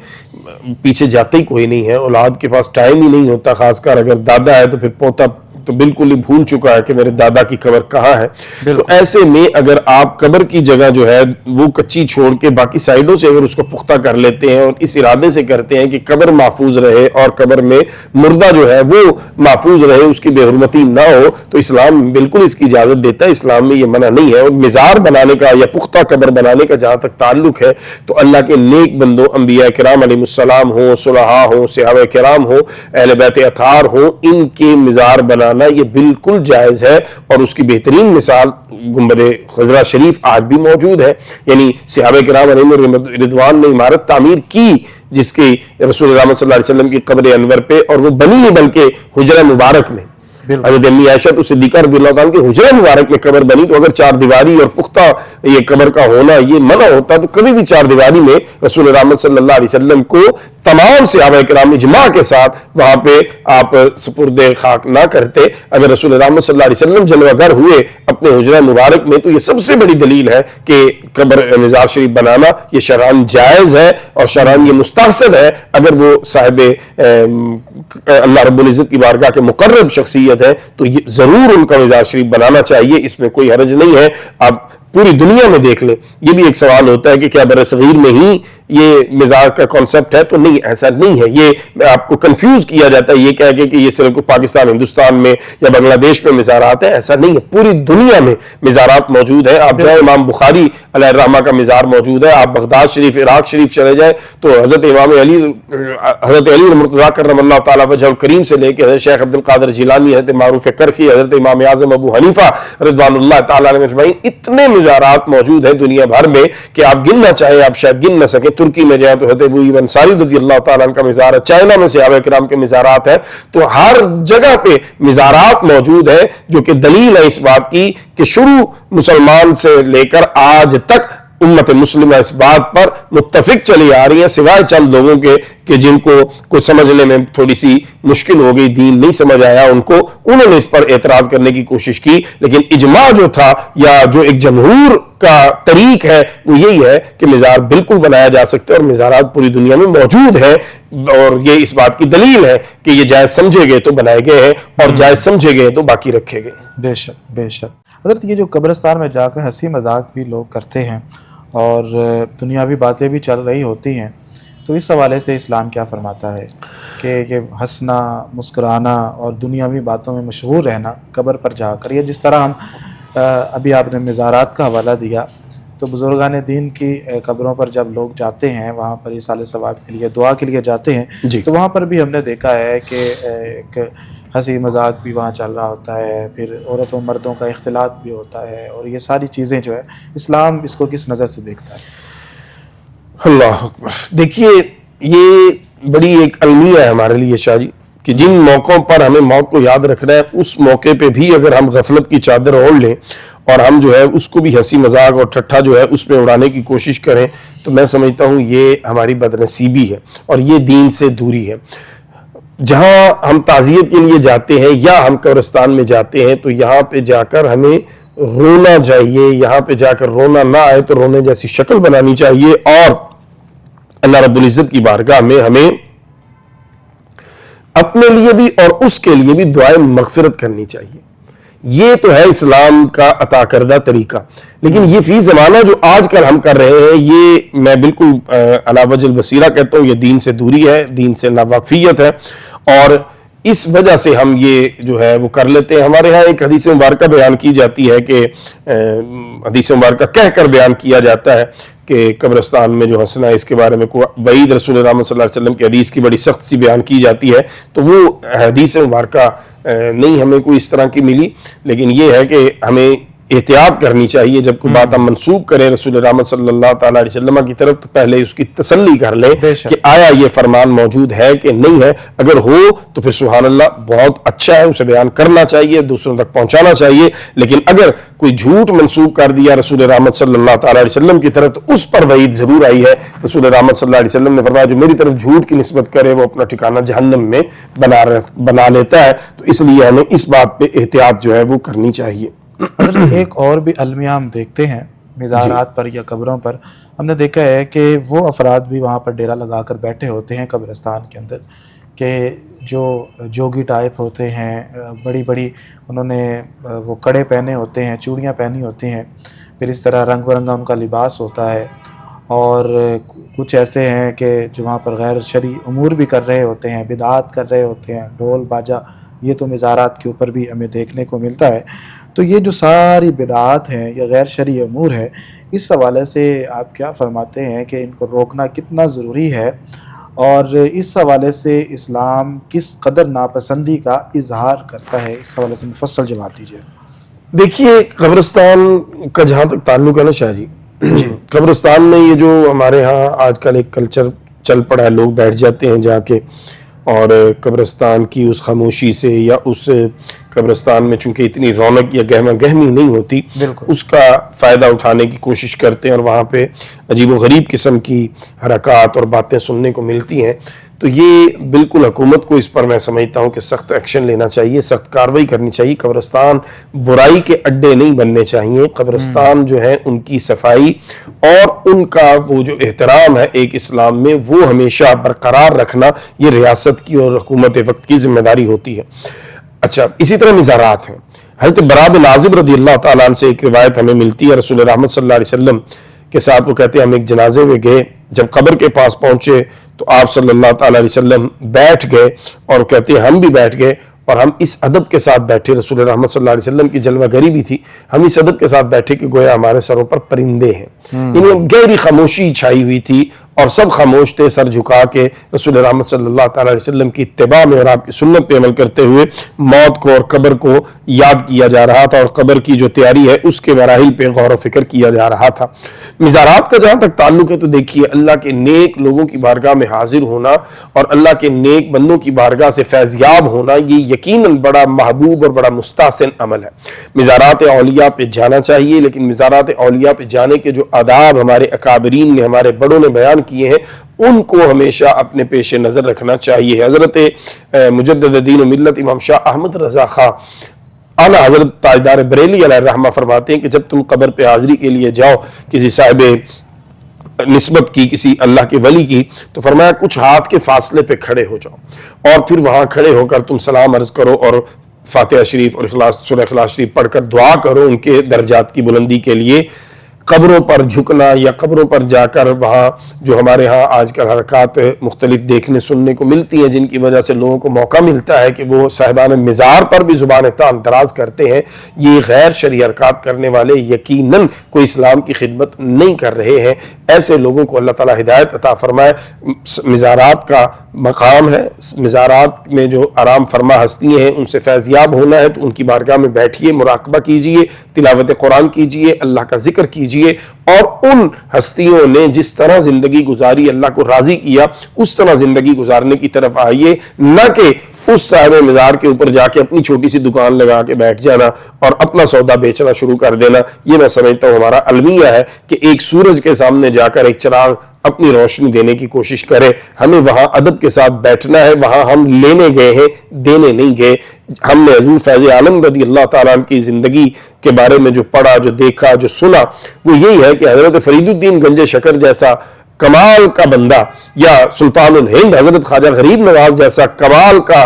پیچھے جاتے ہی کوئی نہیں ہے، اولاد کے پاس ٹائم ہی نہیں ہوتا، خاص کر اگر دادا ہے تو پھر پوتا تو بالکل ہی بھول چکا ہے کہ میرے دادا کی قبر کہاں ہے۔ تو ایسے میں اگر آپ قبر کی جگہ جو ہے وہ کچی چھوڑ کے باقی سائڈوں سے اگر اس کو پختہ کر لیتے ہیں اور اس ارادے سے کرتے ہیں کہ قبر محفوظ رہے اور قبر میں مردہ جو ہے وہ محفوظ رہے، اس کی بے حرمتی نہ ہو، تو اسلام بالکل اس کی اجازت دیتا ہے، اسلام میں یہ منع نہیں ہے۔ اور مزار بنانے کا یا پختہ قبر بنانے کا جہاں تک تعلق ہے تو اللہ کے نیک بندوں، انبیاء کرام علیہ السلام ہوں، صلحاء ہوں، صحابہ کرام ہوں، اہل بیت اطہار ہوں، ان کے مزار بنانا یہ بالکل جائز ہے، اور اس کی بہترین مثال گنبد خضرا شریف آج بھی موجود ہے۔ یعنی صحابہ کرام علیہم رضوان نے عمارت تعمیر کی جس کی رسول اللہ صلی اللہ علیہ وسلم کی قبر انور پہ، اور وہ بنی ہے بلکہ حجرہ مبارک میں، حضرت امی عائشہ صدیقہ رضی اللہ تعالیٰ کے حجرہ مبارک میں قبر بنی۔ تو اگر چار دیواری اور پختہ یہ قبر کا ہونا یہ منع ہوتا تو کبھی بھی چار دیواری میں رسول رحمت صلی اللہ علیہ وسلم کو تمام صحابہ کرام اجماع کے ساتھ وہاں پہ آپ سپرد خاک نہ کرتے۔ اگر رسول رحمت صلی اللہ علیہ وسلم جلوہ گر ہوئے اپنے حجرہ مبارک میں تو یہ سب سے بڑی دلیل ہے کہ قبر مزار شریف بنانا یہ شرعاً جائز ہے اور شرعاً یہ مستحسن ہے، اگر وہ صاحب اللہ رب العزت کی بارگاہ کے مقرب شخصیت ہے تو یہ ضرور ان کا مزار شریف بنانا چاہیے، اس میں کوئی حرج نہیں ہے۔ آپ پوری دنیا میں دیکھ لیں، یہ بھی ایک سوال ہوتا ہے کہ کیا برصغیر میں ہی یہ مزار کا کانسیپٹ ہے؟ تو نہیں، ایسا نہیں ہے۔ یہ آپ کو کنفیوز کیا جاتا ہے یہ کہہ کے کہ یہ صرف پاکستان ہندوستان میں یا بنگلہ دیش میں مزارات ہیں، ایسا نہیں ہے، پوری دنیا میں مزارات موجود ہیں۔ آپ جائیں امام بخاری علیہ الرحمہ کا مزار موجود ہے، آپ بغداد شریف، عراق شریف چلے جائیں تو حضرت امام علی، حضرت علی مرتضیٰ کرم اللہ تعالیٰ وجہ الکریم سے لے کے حضرت شیخ عبد القادر جیلانی، حضرت معروف کرخی، حضرت امام اعظم ابو حنیفہ رضوان اللہ تعالیٰ علیہ اجمعین، اتنے مزارات موجود ہیں دنیا بھر میں کہ آپ گننا چاہیں آپ شاید گن نہ سکیں۔ ترکی میں جائیں تو حضرت ابو ایوب انصاری رضی اللہ تعالیٰ عنہ کا مزار ہے، چائنا میں صحابہ کرام کے مزارات ہیں، تو ہر جگہ پہ مزارات موجود ہیں، جو کہ دلیل ہے اس بات کی کہ شروع مسلمان سے لے کر آج تک امت مسلمہ اس بات پر متفق چلی آ رہی ہے، سوائے چند لوگوں کے کہ جن کو کچھ سمجھنے میں تھوڑی سی مشکل ہو گئی، دین نہیں سمجھ آیا ان کو، انہوں نے اس پر اعتراض کرنے کی کوشش کی، لیکن اجماع جو تھا یا جو ایک جمہور کا طریق ہے وہ یہی ہے کہ مزار بالکل بنایا جا سکتا ہے، اور مزارات پوری دنیا میں موجود ہے، اور یہ اس بات کی دلیل ہے کہ یہ جائز سمجھے گئے تو بنائے گئے ہیں، اور جائز سمجھے گئے تو باقی رکھے گئے۔ بے شک بے شک۔ حضرت یہ جو قبرستان میں جا کر ہنسی مذاق بھی لوگ کرتے ہیں اور دنیاوی باتیں بھی چل رہی ہوتی ہیں، تو اس حوالے سے اسلام کیا فرماتا ہے کہ ہنسنا، مسکرانا اور دنیاوی باتوں میں مشغول رہنا قبر پر جا کر، یا جس طرح ہم ابھی آپ نے مزارات کا حوالہ دیا، تو بزرگان دین کی قبروں پر جب لوگ جاتے ہیں وہاں پر ایصال ثواب کے لیے دعا کے لیے جاتے ہیں، تو وہاں پر بھی ہم نے دیکھا ہے کہ ایک ہنسی مذاق بھی وہاں چل رہا ہوتا ہے، پھر عورتوں مردوں کا اختلاط بھی ہوتا ہے، اور یہ ساری چیزیں جو ہے اسلام اس کو کس نظر سے دیکھتا ہے؟ اللہ اکبر۔ دیکھیے یہ بڑی ایک المیہ ہے ہمارے لیے شاہ جی، کہ جن موقعوں پر ہمیں موت کو یاد رکھنا ہے اس موقع پہ بھی اگر ہم غفلت کی چادر اوڑھ لیں اور ہم جو ہے اس کو بھی ہنسی مذاق اور ٹھٹھا جو ہے اس پہ اڑانے کی کوشش کریں، تو میں سمجھتا ہوں یہ ہماری بدنصیبی ہے اور یہ دین سے دوری ہے۔ جہاں ہم تعزیت کے لیے جاتے ہیں یا ہم قبرستان میں جاتے ہیں تو یہاں پہ جا کر ہمیں رونا چاہیے، یہاں پہ جا کر رونا نہ آئے تو رونے جیسی شکل بنانی چاہیے، اور اللہ رب العزت کی بارگاہ میں ہمیں اپنے لیے بھی اور اس کے لیے بھی دعائیں مغفرت کرنی چاہیے۔ یہ تو ہے اسلام کا عطا کردہ طریقہ، لیکن یہ فی زمانہ جو آج کل ہم کر رہے ہیں یہ میں بالکل علی وجہ البصیرہ کہتا ہوں، یہ دین سے دوری ہے، دین سے ناواقفیت ہے، اور اس وجہ سے ہم یہ جو ہے وہ کر لیتے ہیں۔ ہمارے ہاں ایک حدیث مبارکہ بیان کی جاتی ہے کہ حدیث مبارکہ کہہ کر بیان کیا جاتا ہے کہ قبرستان میں جو ہنسنا ہے اس کے بارے میں وعید رسول اللہ صلی اللہ علیہ وسلم کی حدیث کی بڑی سخت سی بیان کی جاتی ہے، تو وہ حدیث مبارکہ نہیں ہمیں کوئی اس طرح کی ملی، لیکن یہ ہے کہ ہمیں احتیاط کرنی چاہیے جب کوئی بات ہم منسوب کریں رسول رحمت صلی اللہ تعالیٰ علیہ وسلم کی طرف، تو پہلے اس کی تسلی کر لیں کہ آیا یہ فرمان موجود ہے کہ نہیں ہے، اگر ہو تو پھر سبحان اللہ بہت اچھا ہے، اسے بیان کرنا چاہیے، دوسروں تک پہنچانا چاہیے، لیکن اگر کوئی جھوٹ منسوب کر دیا رسول رحمت صلی اللہ تعالیٰ علیہ وسلم کی طرف تو اس پر وعید ضرور آئی ہے۔ رسول رحمت صلی اللہ علیہ وسلم نے فرمایا جو میری طرف جھوٹ کی نسبت کرے وہ اپنا ٹھکانہ جہنم میں بنا لیتا ہے، تو اس لیے ہمیں اس بات پہ احتیاط جو ہے وہ کرنی چاہیے۔ حضرت ایک اور بھی المیہ ہم دیکھتے ہیں مزارات پر یا قبروں پر، ہم نے دیکھا ہے کہ وہ افراد بھی وہاں پر ڈیرا لگا کر بیٹھے ہوتے ہیں قبرستان کے اندر، کہ جو جوگی ٹائپ ہوتے ہیں، بڑی بڑی انہوں نے وہ کڑے پہنے ہوتے ہیں، چوڑیاں پہنی ہوتی ہیں، پھر اس طرح رنگ برنگا ان کا لباس ہوتا ہے، اور کچھ ایسے ہیں کہ جو وہاں پر غیر شرعی امور بھی کر رہے ہوتے ہیں، بدعات کر رہے ہوتے ہیں، ڈھول باجا، یہ تو مزارات کے اوپر بھی ہمیں دیکھنے کو ملتا ہے۔ تو یہ جو ساری بدعات ہیں یا غیر شرعی امور ہے، اس حوالے سے آپ کیا فرماتے ہیں کہ ان کو روکنا کتنا ضروری ہے، اور اس حوالے سے اسلام کس قدر ناپسندی کا اظہار کرتا ہے، اس حوالے سے مفصل جواب دیجیے۔ دیکھیے قبرستان کا جہاں تک تعلق ہے نا شاہ جی، قبرستان میں یہ جو ہمارے ہاں آج کل ایک کلچر چل پڑا ہے، لوگ بیٹھ جاتے ہیں جا کے، اور قبرستان کی اس خاموشی سے یا اس قبرستان میں چونکہ اتنی رونق یا گہما گہمی نہیں ہوتی، اس کا فائدہ اٹھانے کی کوشش کرتے ہیں، اور وہاں پہ عجیب و غریب قسم کی حرکات اور باتیں سننے کو ملتی ہیں۔ تو یہ بالکل حکومت کو اس پر میں سمجھتا ہوں کہ سخت ایکشن لینا چاہیے، سخت کارروائی کرنی چاہیے۔ قبرستان برائی کے اڈے نہیں بننے چاہیے، قبرستان جو ہے ان کی صفائی اور ان کا وہ جو احترام ہے ایک اسلام میں وہ ہمیشہ برقرار رکھنا یہ ریاست کی اور حکومت وقت کی ذمہ داری ہوتی ہے۔ اچھا، اسی طرح مزارات ہیں۔ حضرت برا بن عازب رضی اللہ تعالیٰ عنہ سے ایک روایت ہمیں ملتی ہے، رسول رحمت صلی اللہ علیہ وسلم کے ساتھ وہ کہتے ہیں ہم ایک جنازے میں گئے، جب قبر کے پاس پہنچے تو آپ صلی اللہ تعالیٰ علیہ وسلم بیٹھ گئے، اور کہتے ہیں ہم بھی بیٹھ گئے، اور ہم اس ادب کے ساتھ بیٹھے، رسول رحمت صلی اللہ علیہ وسلم کی جلوہ گری بھی تھی، ہم اس ادب کے ساتھ بیٹھے کہ گویا ہمارے سروں پر پرندے ہیں، یعنی گہری خاموشی چھائی ہوئی تھی، اور سب خاموش تھے، سر جھکا کے رسول رحمت صلی اللہ تعالی علیہ وسلم کی اتباع میں اور آپ کی سنت پہ عمل کرتے ہوئے موت کو اور قبر کو یاد کیا جا رہا تھا، اور قبر کی جو تیاری ہے اس کے مراحل پہ غور و فکر کیا جا رہا تھا۔ مزارات کا جہاں تک تعلق ہے تو دیکھیے، اللہ کے نیک لوگوں کی بارگاہ میں حاضر ہونا اور اللہ کے نیک بندوں کی بارگاہ سے فیضیاب ہونا، یہ یقیناً بڑا محبوب اور بڑا مستحسن عمل ہے۔ مزارات اولیاء پہ جانا چاہیے، لیکن مزارات اولیاء پہ جانے کے جو آداب ہمارے اکابرین نے، ہمارے بڑوں نے بیان کیے ہیں، ان کو ہمیشہ اپنے پیش نظر رکھنا چاہیے۔ حضرت مجدد دین و ملت امام شاہ احمد رضا خان اعلیٰ حضرت تاجدار بریلی علیہ الرحمہ فرماتے ہیں کہ جب تم قبر پہ حاضری کے لیے جاؤ کسی صاحب نسبت کی، کسی اللہ کے ولی کی، تو فرمایا کچھ ہاتھ کے فاصلے پہ کھڑے ہو جاؤ، اور پھر وہاں کھڑے ہو کر تم سلام عرض کرو اور فاتحہ شریف اور سورہ اخلاص شریف پڑھ کر دعا کرو ان کے درجات کی بلندی کے لیے۔ قبروں پر جھکنا یا قبروں پر جا کر وہاں جو ہمارے ہاں آج کل حرکات مختلف دیکھنے سننے کو ملتی ہیں، جن کی وجہ سے لوگوں کو موقع ملتا ہے کہ وہ صاحبان مزار پر بھی زبان تان دراز کرتے ہیں، یہ غیر شرعی حرکات کرنے والے یقیناً کوئی اسلام کی خدمت نہیں کر رہے ہیں۔ ایسے لوگوں کو اللہ تعالیٰ ہدایت عطا فرمائے۔ مزارات کا مقام ہے، مزارات میں جو آرام فرما ہستیاں ہیں ان سے فیضیاب ہونا ہے تو ان کی بارگاہ میں بیٹھیے، مراقبہ کیجئے، تلاوت قرآن کیجئے، اللہ کا ذکر کیجئے، اور ان ہستیوں نے جس طرح زندگی گزاری، اللہ کو راضی کیا، اس طرح زندگی گزارنے کی طرف آئیے، نہ کہ اس صاحب مزار کے اوپر جا کے اپنی چھوٹی سی دکان لگا کے بیٹھ جانا اور اپنا سودا بیچنا شروع کر دینا۔ یہ میں سمجھتا ہوں ہمارا المیہ ہے کہ ایک سورج کے سامنے جا کر ایک چراغ اپنی روشنی دینے کی کوشش کرے۔ ہمیں وہاں ادب کے ساتھ بیٹھنا ہے، وہاں ہم لینے گئے ہیں، دینے نہیں گئے۔ ہم نے حضور فیض عالم رضی اللہ تعالیٰ عنہ کی زندگی کے بارے میں جو پڑھا، جو دیکھا، جو سنا، وہ یہی ہے کہ حضرت فرید الدین گنج شکر جیسا کمال کا بندہ، یا سلطان الہند حضرت خواجہ غریب نواز جیسا کمال کا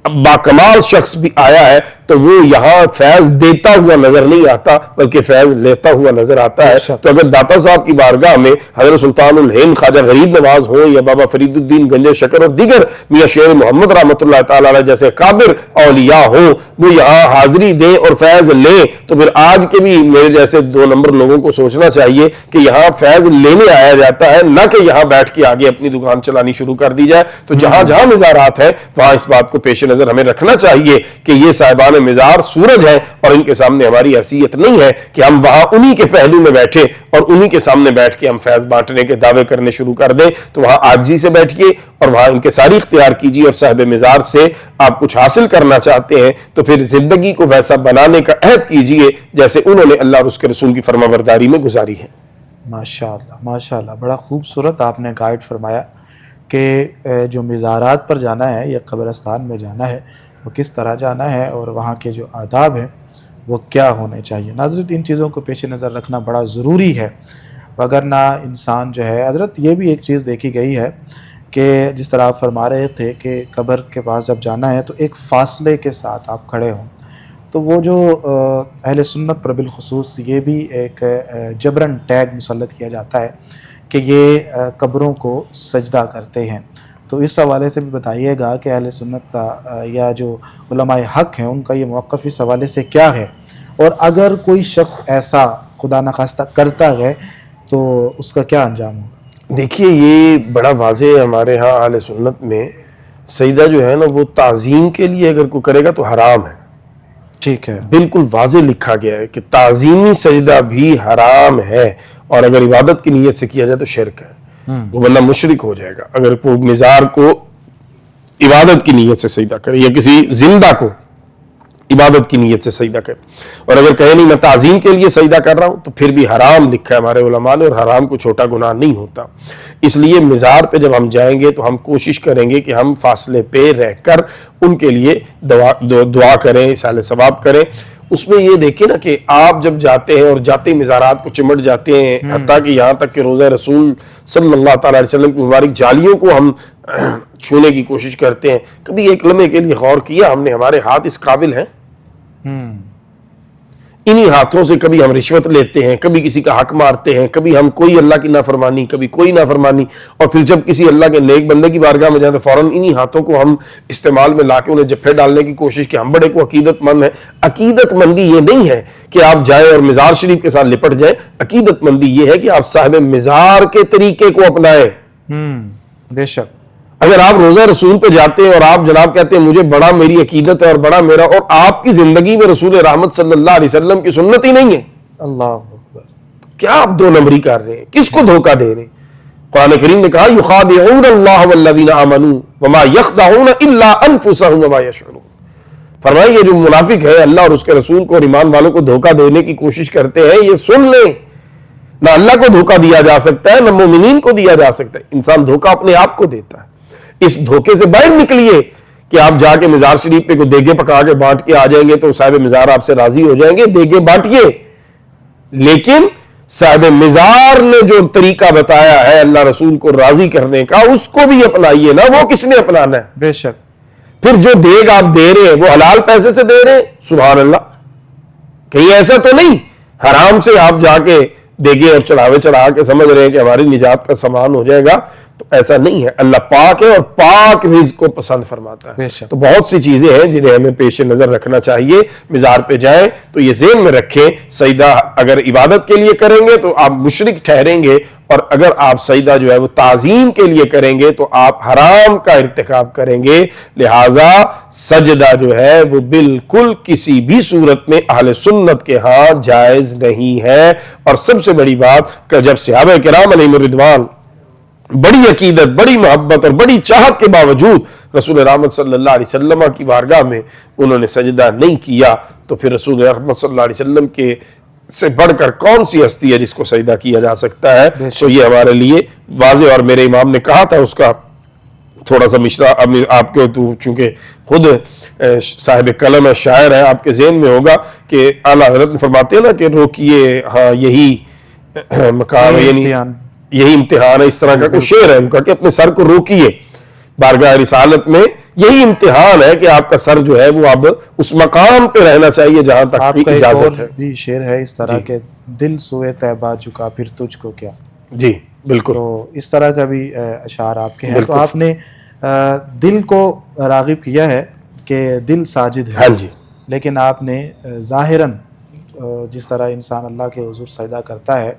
باکمال شخص بھی آیا ہے تو وہ یہاں فیض دیتا ہوا نظر نہیں آتا بلکہ فیض لیتا ہوا نظر آتا ہے۔ تو اگر داتا صاحب کی بارگاہ میں حضرت سلطان الہند خواجہ غریب نواز ہوں یا بابا فرید الدین گنج شکر اور دیگر میاں شیر محمد رحمۃ اللہ تعالی علیہ جیسے کابر اولیاء ہوں، وہ یہاں حاضری دیں اور فیض لیں، تو پھر آج کے بھی میرے جیسے 2 نمبر لوگوں کو سوچنا چاہیے کہ یہاں فیض لینے آیا جاتا ہے، نہ کہ یہاں بیٹھ کے آگے اپنی دکان چلانی شروع کر دی جائے۔ تو جہاں جہاں مزارات ہیں وہاں اس بات کو پیش نظر ہمیں رکھنا چاہیے کہ یہ صاحبان مزار سورج ہیں اور ان کے سامنے ہماری حیثیت نہیں ہے کہ ہم وہاں انہی کے پہلو میں بیٹھے اور انہی کے سامنے بیٹھ کے ہم فیض بانٹنے کے دعوے کرنے شروع کر دیں۔ تو وہاں عاجزی سے بیٹھیے اور وہاں انکساری اختیار کیجیے، اور صاحب مزار سے آپ کچھ حاصل کرنا چاہتے ہیں تو پھر زندگی کو ویسا بنانے کا عہد کیجیے جیسے انہوں نے اللہ اور اس کے رسول کی فرما برداری میں گزاری ہے۔ ماشاءاللہ ماشاءاللہ، بڑا خوبصورت آپ نے گائیڈ فرمایا کہ جو مزارات پر جانا ہے یا قبرستان میں جانا ہے وہ کس طرح جانا ہے اور وہاں کے جو آداب ہیں وہ کیا ہونے چاہیے۔ ناظرین، ان چیزوں کو پیش نظر رکھنا بڑا ضروری ہے، وگرنہ انسان جو ہے، حضرت یہ بھی ایک چیز دیکھی گئی ہے کہ جس طرح آپ فرما رہے تھے کہ قبر کے پاس جب جانا ہے تو ایک فاصلے کے ساتھ آپ کھڑے ہوں، تو وہ جو اہل سنت پر بالخصوص یہ بھی ایک جبراً ٹیگ مسلط کیا جاتا ہے کہ یہ قبروں کو سجدہ کرتے ہیں۔ تو اس حوالے سے بھی بتائیے گا کہ اہل سنت کا یا جو علماء حق ہیں ان کا یہ موقف اس حوالے سے کیا ہے، اور اگر کوئی شخص ایسا خدا نخواستہ کرتا ہے تو اس کا کیا انجام ہوگا؟ دیکھیے، یہ بڑا واضح ہے ہمارے ہاں اہل سنت میں، سجدہ جو ہے نا وہ تعظیم کے لیے اگر کوئی کرے گا تو حرام ہے۔ ٹھیک ہے، بالکل واضح لکھا گیا ہے کہ تعظیمی سجدہ بھی حرام ہے، اور اگر عبادت کی نیت سے کیا جائے تو شرک ہے، وہ بندہ مشرک ہو جائے گا اگر وہ مزار کو عبادت کی نیت سے سجدہ کرے یا کسی زندہ کو عبادت کی نیت سے سجدہ کرے، اور اگر کہے نہیں میں تعظیم کے لیے سجدہ کر رہا ہوں تو پھر بھی حرام لکھا ہے ہمارے علماء نے، اور حرام کو چھوٹا گناہ نہیں ہوتا۔ اس لیے مزار پہ جب ہم جائیں گے تو ہم کوشش کریں گے کہ ہم فاصلے پہ رہ کر ان کے لیے دعا کریں، اصالہ ثواب کریں۔ اس میں یہ دیکھیں نا کہ آپ جب جاتے ہیں اور جاتے مزارات کو چمٹ جاتے ہیں، حتیٰ کہ یہاں تک کہ روضہ رسول صلی اللہ تعالی علیہ وسلم کی مبارک جالیوں کو ہم چھونے کی کوشش کرتے ہیں، کبھی ایک لمحے کے لیے غور کیا ہم نے ہمارے ہاتھ اس قابل ہیں؟ انہی ہاتھوں سے کبھی ہم رشوت لیتے ہیں، کبھی کسی کا حق مارتے ہیں، کبھی ہم کوئی اللہ کی نافرمانی، کبھی کوئی نافرمانی، اور پھر جب کسی اللہ کے نیک بندے کی بارگاہ میں جائیں تو فوراً انہی ہاتھوں کو ہم استعمال میں لا کے انہیں جفے ڈالنے کی کوشش کہ ہم بڑے کو عقیدت مند ہیں۔ عقیدت مندی یہ نہیں ہے کہ آپ جائیں اور مزار شریف کے ساتھ لپٹ جائیں، عقیدت مندی یہ ہے کہ آپ صاحب مزار کے طریقے کو اپنائیں۔ بے شک. اگر آپ روزہ رسول پہ جاتے ہیں اور آپ جناب کہتے ہیں مجھے بڑا میری عقیدت ہے اور بڑا میرا، اور آپ کی زندگی میں رسول رحمت صلی اللہ علیہ وسلم کی سنت ہی نہیں ہے، اللہ اکبر. کیا آپ دو نمبری کر رہے ہیں؟ کس کو دھوکہ دے رہے ہیں؟ قرآن کریم نے کہا یخادعون اللہ والذین آمنوا وما یخدعون الا انفسهم وما یشعرون. فرمایا یہ جو منافق ہے اللہ اور اس کے رسول کو اور ایمان والوں کو دھوکہ دینے کی کوشش کرتے ہیں، یہ سن لیں، نہ اللہ کو دھوکہ دیا جا سکتا ہے نہ مومنین کو دیا جا سکتا ہے. انسان دھوکہ اپنے آپ کو دیتا ہے. اس دھوکے سے باہر نکلیے کہ آپ جا کے مزار شریف پہ کوئی دیگے پکا کے بانٹ کے آ جائیں گے تو صاحب مزار آپ سے راضی ہو جائیں گے. دیگے بانٹیے، لیکن صاحب مزار نے جو طریقہ بتایا ہے اللہ رسول کو راضی کرنے کا اس کو بھی اپنائیے نا. وہ کس نے اپنانا ہے؟ بے شک. پھر جو دیگ آپ دے رہے ہیں وہ حلال پیسے سے دے رہے ہیں، سبحان اللہ، کہیں ایسا تو نہیں حرام سے آپ جا کے دیگے اور چڑھاوے چڑھا کے سمجھ رہے ہیں کہ ہماری نجات کا سامان ہو جائے گا. تو ایسا نہیں ہے. اللہ پاک ہے اور پاک رزق کو پسند فرماتا ہے. تو بہت سی چیزیں ہیں جنہیں ہمیں پیش نظر رکھنا چاہیے. مزار پہ جائیں تو یہ ذہن میں رکھیں سجدہ اگر عبادت کے لیے کریں گے تو آپ مشرک ٹھہریں گے، اور اگر آپ سجدہ جو ہے وہ تعظیم کے لیے کریں گے تو آپ حرام کا ارتکاب کریں گے. لہٰذا سجدہ جو ہے وہ بالکل کسی بھی صورت میں اہل سنت کے ہاں جائز نہیں ہے. اور سب سے بڑی بات کہ جب صحابہ کرام علیہم الرضوان بڑی عقیدت، بڑی محبت اور بڑی چاہت کے باوجود رسول رحمت صلی اللہ علیہ وسلم کی بارگاہ میں انہوں نے سجدہ نہیں کیا، تو پھر رسول رحمت صلی اللہ علیہ وسلم کے سے بڑھ کر کون سی ہستی ہے جس کو سجدہ کیا جا سکتا ہے؟ تو یہ ہمارے لیے واضح. اور میرے امام نے کہا تھا اس کا تھوڑا سا مشرا آپ کے تو چونکہ خود صاحب قلم ہے، شاعر ہے، آپ کے ذہن میں ہوگا کہ اعلیٰ حضرت نے فرماتے ہیں نا کہ روکیے ہاں یہی مقام یعنی یہی امتحان ہے. اس طرح کا کوئی شعر ہے ان کا کہ اپنے سر کو روکیے بارگاہ رسالت میں، یہی امتحان ہے کہ آپ کا سر جو ہے وہ اب اس مقام پہ رہنا چاہیے جہاں تک کی اجازت ہے. بھی شعر ہے اس طرح کے دل سوئے طیبہ جھکا پھر تجھ کو کیا. جی بالکل. تو اس طرح کا بھی اشعار آپ کے ہیں. تو آپ نے دل کو راغب کیا ہے کہ دل ساجد ہے. ہاں جی. لیکن آپ نے ظاہراً جس طرح انسان اللہ کے حضور سجدہ کرتا ہے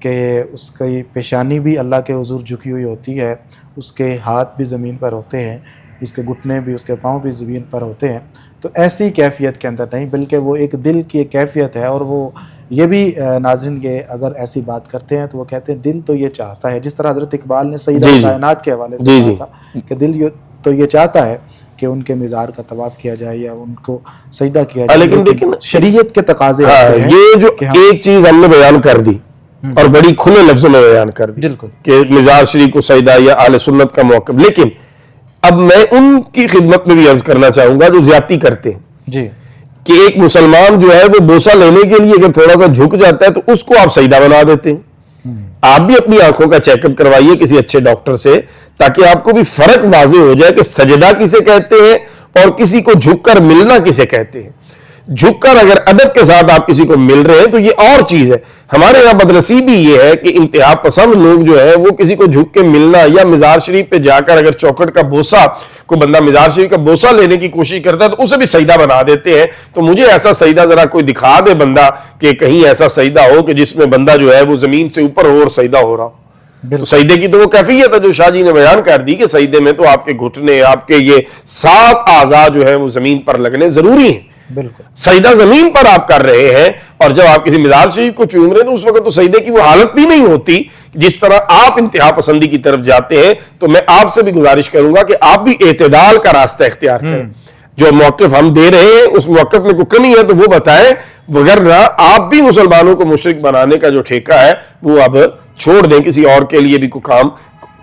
کہ اس کی پیشانی بھی اللہ کے حضور جھکی ہوئی ہوتی ہے، اس کے ہاتھ بھی زمین پر ہوتے ہیں، اس کے گھٹنے بھی، اس کے پاؤں بھی زمین پر ہوتے ہیں. تو ایسی کیفیت کے اندر نہیں، بلکہ وہ ایک دل کی ایک کیفیت ہے. اور وہ یہ بھی ناظرین کے اگر ایسی بات کرتے ہیں تو وہ کہتے ہیں دل تو یہ چاہتا ہے، جس طرح حضرت اقبال نے سیدہ کائنات کے حوالے سے کہا تھا کہ دل تو یہ چاہتا ہے کہ ان کے مزار کا طواف کیا جائے یا ان کو سجدہ کیا جائے. لیکن دیکھیں شریعت کے تقاضے ایسے ہیں. یہ جو ایک چیز ہم نے بیان کر دی اور بڑی کھلے لفظوں میں بیان کر دی کہ مزار شریف کو سجدہ یا اہل سنت کا موقف، لیکن اب میں ان کی خدمت میں بھی عرض کرنا چاہوں گا جو زیادتی کرتے ہیں جی کہ ایک مسلمان جو ہے وہ بوسہ لینے کے لیے اگر تھوڑا سا جھک جاتا ہے تو اس کو آپ سجدہ بنا دیتے ہیں. آپ بھی اپنی آنکھوں کا چیک اپ کروائیے کسی اچھے ڈاکٹر سے تاکہ آپ کو بھی فرق واضح ہو جائے کہ سجدہ کسے کہتے ہیں اور کسی کو جھک کر ملنا کسے کہتے ہیں. جھک کر اگر ادب کے ساتھ آپ کسی کو مل رہے ہیں تو یہ اور چیز ہے. ہمارے یہاں بدنصیبی یہ ہے کہ انتہا پسند لوگ جو ہے وہ کسی کو جھک کے ملنا یا مزار شریف پہ جا کر اگر چوکھٹ کا بوسہ کوئی بندہ مزار شریف کا بوسہ لینے کی کوشش کرتا ہے تو اسے بھی سجدہ بنا دیتے ہیں. تو مجھے ایسا سجدہ ذرا کوئی دکھا دے بندہ کہ کہیں ایسا سجدہ ہو کہ جس میں بندہ جو ہے وہ زمین سے اوپر ہو اور سجدہ ہو رہا ہو. تو سجدے کی تو وہ کیفیت ہے جو شاہ جی نے بیان کر دی کہ سجدے میں تو آپ کے گھٹنے، آپ کے یہ 7 اعضاء جو ہیں وہ زمین پر لگنے ضروری ہیں. بالکل سجدہ زمین پر آپ کر رہے ہیں، اور جب آپ کسی مزار شریف کو چوم رہے ہیں تو اس وقت تو سجدے کی وہ حالت بھی نہیں ہوتی. جس طرح آپ انتہا پسندی کی طرف جاتے ہیں تو میں آپ سے بھی گزارش کروں گا کہ آپ بھی اعتدال کا راستہ اختیار کریں. جو موقف ہم دے رہے ہیں اس موقف میں کوئی کمی ہے تو وہ بتائیں، وگرنہ آپ بھی مسلمانوں کو مشرک بنانے کا جو ٹھیکہ ہے وہ اب چھوڑ دیں، کسی اور کے لیے بھی کوئی کام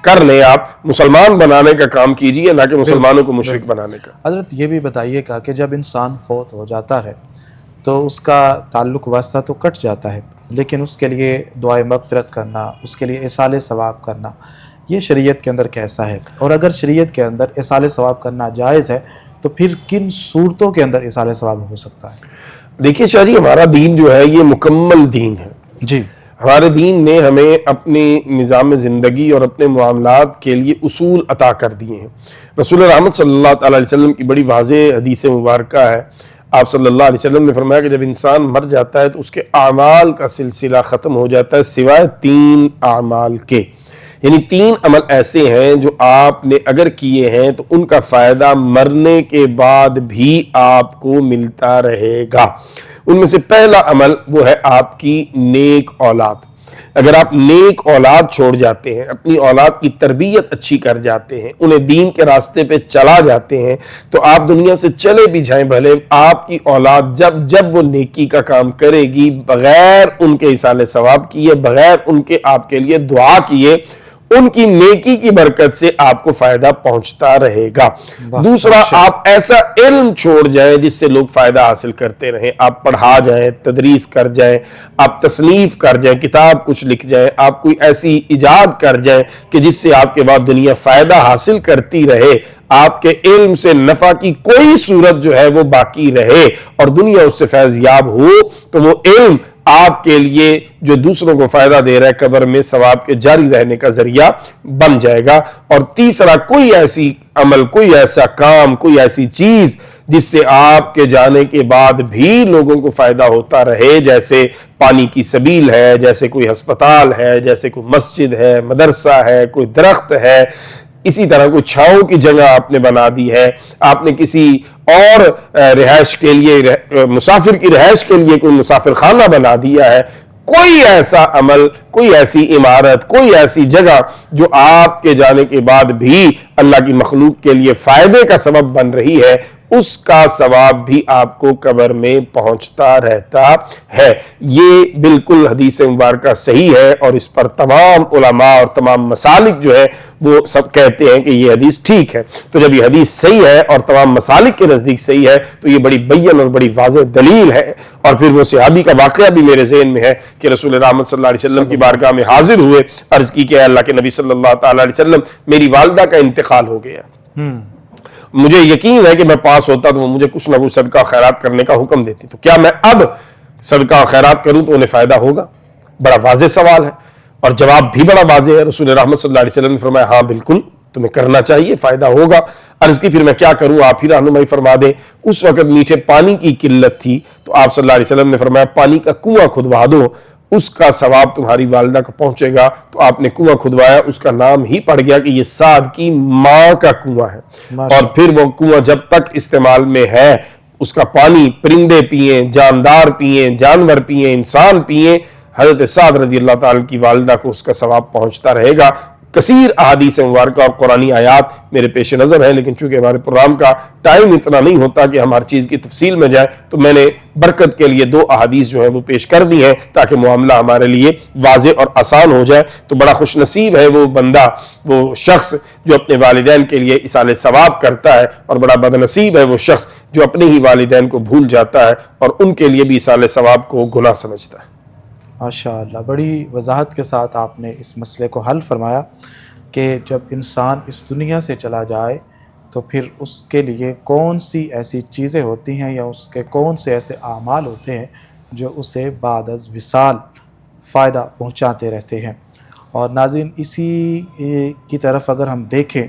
کر لیں. آپ مسلمان بنانے کا کام کیجئے نہ کہ مسلمانوں کو مشرک بنانے کا. حضرت یہ بھی بتائیے گا کہ جب انسان فوت ہو جاتا ہے تو اس کا تعلق واسطہ تو کٹ جاتا ہے، لیکن اس کے لیے دعائے مغفرت کرنا، اس کے لیے ایصال ثواب کرنا، یہ شریعت کے اندر کیسا ہے؟ اور اگر شریعت کے اندر ایصال ثواب کرنا جائز ہے تو پھر کن صورتوں کے اندر ایصال ثواب ہو سکتا ہے؟ دیکھیے شاہ جی، ہمارا دین جو ہے یہ مکمل دین ہے. جی ہمارے دین نے ہمیں اپنی نظام زندگی اور اپنے معاملات کے لیے اصول عطا کر دیے ہیں. رسول رحمت صلی اللہ تعالی علیہ وسلم کی بڑی واضح حدیث مبارکہ ہے. آپ صلی اللہ علیہ وسلم نے فرمایا کہ جب انسان مر جاتا ہے تو اس کے اعمال کا سلسلہ ختم ہو جاتا ہے سوائے 3 اعمال کے. یعنی 3 عمل ایسے ہیں جو آپ نے اگر کیے ہیں تو ان کا فائدہ مرنے کے بعد بھی آپ کو ملتا رہے گا۔ ان میں سے پہلا عمل وہ ہے آپ کی نیک اولاد۔ اگر آپ نیک اولاد چھوڑ جاتے ہیں، اپنی اولاد کی تربیت اچھی کر جاتے ہیں، انہیں دین کے راستے پہ چلا جاتے ہیں، تو آپ دنیا سے چلے بھی جائیں بھلے، آپ کی اولاد جب وہ نیکی کا کام کرے گی، بغیر ان کے ایصال ثواب کیے، بغیر ان کے آپ کے لیے دعا کیے، ان کی نیکی کی برکت سے آپ کو فائدہ پہنچتا رہے گا۔ دوسرا، آپ ایسا علم چھوڑ جائیں جس سے لوگ فائدہ حاصل کرتے رہیں، آپ پڑھا جائیں، تدریس کر جائیں، آپ تصنیف کر جائیں، کتاب کچھ لکھ جائیں، آپ کوئی ایسی ایجاد کر جائیں کہ جس سے آپ کے بعد دنیا فائدہ حاصل کرتی رہے، آپ کے علم سے نفع کی کوئی صورت جو ہے وہ باقی رہے اور دنیا اس سے فیض یاب ہو، تو وہ علم آپ کے لیے جو دوسروں کو فائدہ دے رہا ہے قبر میں ثواب کے جاری رہنے کا ذریعہ بن جائے گا۔ اور تیسرا، کوئی ایسی عمل، کوئی ایسا کام، کوئی ایسی چیز جس سے آپ کے جانے کے بعد بھی لوگوں کو فائدہ ہوتا رہے، جیسے پانی کی سبیل ہے، جیسے کوئی ہسپتال ہے، جیسے کوئی مسجد ہے، مدرسہ ہے، کوئی درخت ہے، اسی طرح کوئی چھاؤں کی جگہ آپ نے بنا دی ہے، آپ نے کسی اور رہائش کے لیے، مسافر کی رہائش کے لیے کوئی مسافر خانہ بنا دیا ہے، کوئی ایسا عمل، کوئی ایسی عمارت، کوئی ایسی جگہ جو آپ کے جانے کے بعد بھی اللہ کی مخلوق کے لیے فائدے کا سبب بن رہی ہے، اس کا ثواب بھی آپ کو قبر میں پہنچتا رہتا ہے۔ یہ بالکل حدیث مبارکہ صحیح ہے اور اس پر تمام علماء اور تمام مسالک جو ہے وہ سب کہتے ہیں کہ یہ حدیث ٹھیک ہے۔ تو جب یہ حدیث صحیح ہے اور تمام مسالک کے نزدیک صحیح ہے تو یہ بڑی بین اور بڑی واضح دلیل ہے۔ اور پھر وہ صحابی کا واقعہ بھی میرے ذہن میں ہے کہ رسول رحمت صلی اللہ علیہ وسلم کی بارگاہ میں حاضر ہوئے، عرض کی کہ اللہ کے نبی صلی اللہ تعالی علیہ وسلم، میری والدہ کا انتقال ہو گیا، مجھے یقین ہے کہ میں پاس ہوتا تو وہ مجھے کچھ نہ کچھ صدقہ خیرات کرنے کا حکم دیتی، تو کیا میں اب صدقہ خیرات کروں تو انہیں فائدہ ہوگا؟ بڑا واضح سوال ہے اور جواب بھی بڑا واضح ہے۔ رسول رحمت صلی اللہ علیہ وسلم نے فرمایا ہاں بالکل تمہیں کرنا چاہیے، فائدہ ہوگا۔ عرض کی پھر میں کیا کروں، آپ ہی رہنمائی فرما دیں۔ اس وقت میٹھے پانی کی قلت تھی تو آپ صلی اللہ علیہ وسلم نے فرمایا پانی کا کنواں کھدوا دو، اس کا ثواب تمہاری والدہ کو پہنچے گا۔ تو آپ نے کنواں کھدوایا، اس کا نام ہی پڑ گیا کہ یہ سعد کی ماں کا کنواں ہے، اور پھر وہ کنواں جب تک استعمال میں ہے اس کا پانی پرندے پئیں، جاندار پئیں، جانور پئیں، انسان پئیں، حضرت سعد رضی اللہ تعالی کی والدہ کو اس کا ثواب پہنچتا رہے گا۔ کثیر احادیث مبارکہ اور قرآنی آیات میرے پیش نظر ہیں، لیکن چونکہ ہمارے پروگرام کا ٹائم اتنا نہیں ہوتا کہ ہم ہر چیز کی تفصیل میں جائیں، تو میں نے برکت کے لیے 2 احادیث جو ہیں وہ پیش کر دی ہیں تاکہ معاملہ ہمارے لیے واضح اور آسان ہو جائے۔ تو بڑا خوش نصیب ہے وہ بندہ، وہ شخص جو اپنے والدین کے لیے ایصال ثواب کرتا ہے، اور بڑا بد نصیب ہے وہ شخص جو اپنے ہی والدین کو بھول جاتا ہے اور ان کے لیے بھی ایصال ثواب کو گناہ سمجھتا ہے۔ ماشاء اللہ، بڑی وضاحت کے ساتھ آپ نے اس مسئلے کو حل فرمایا کہ جب انسان اس دنیا سے چلا جائے تو پھر اس کے لیے کون سی ایسی چیزیں ہوتی ہیں یا اس کے کون سے ایسے اعمال ہوتے ہیں جو اسے بعد از وصال فائدہ پہنچاتے رہتے ہیں۔ اور ناظرین، اسی کی طرف اگر ہم دیکھیں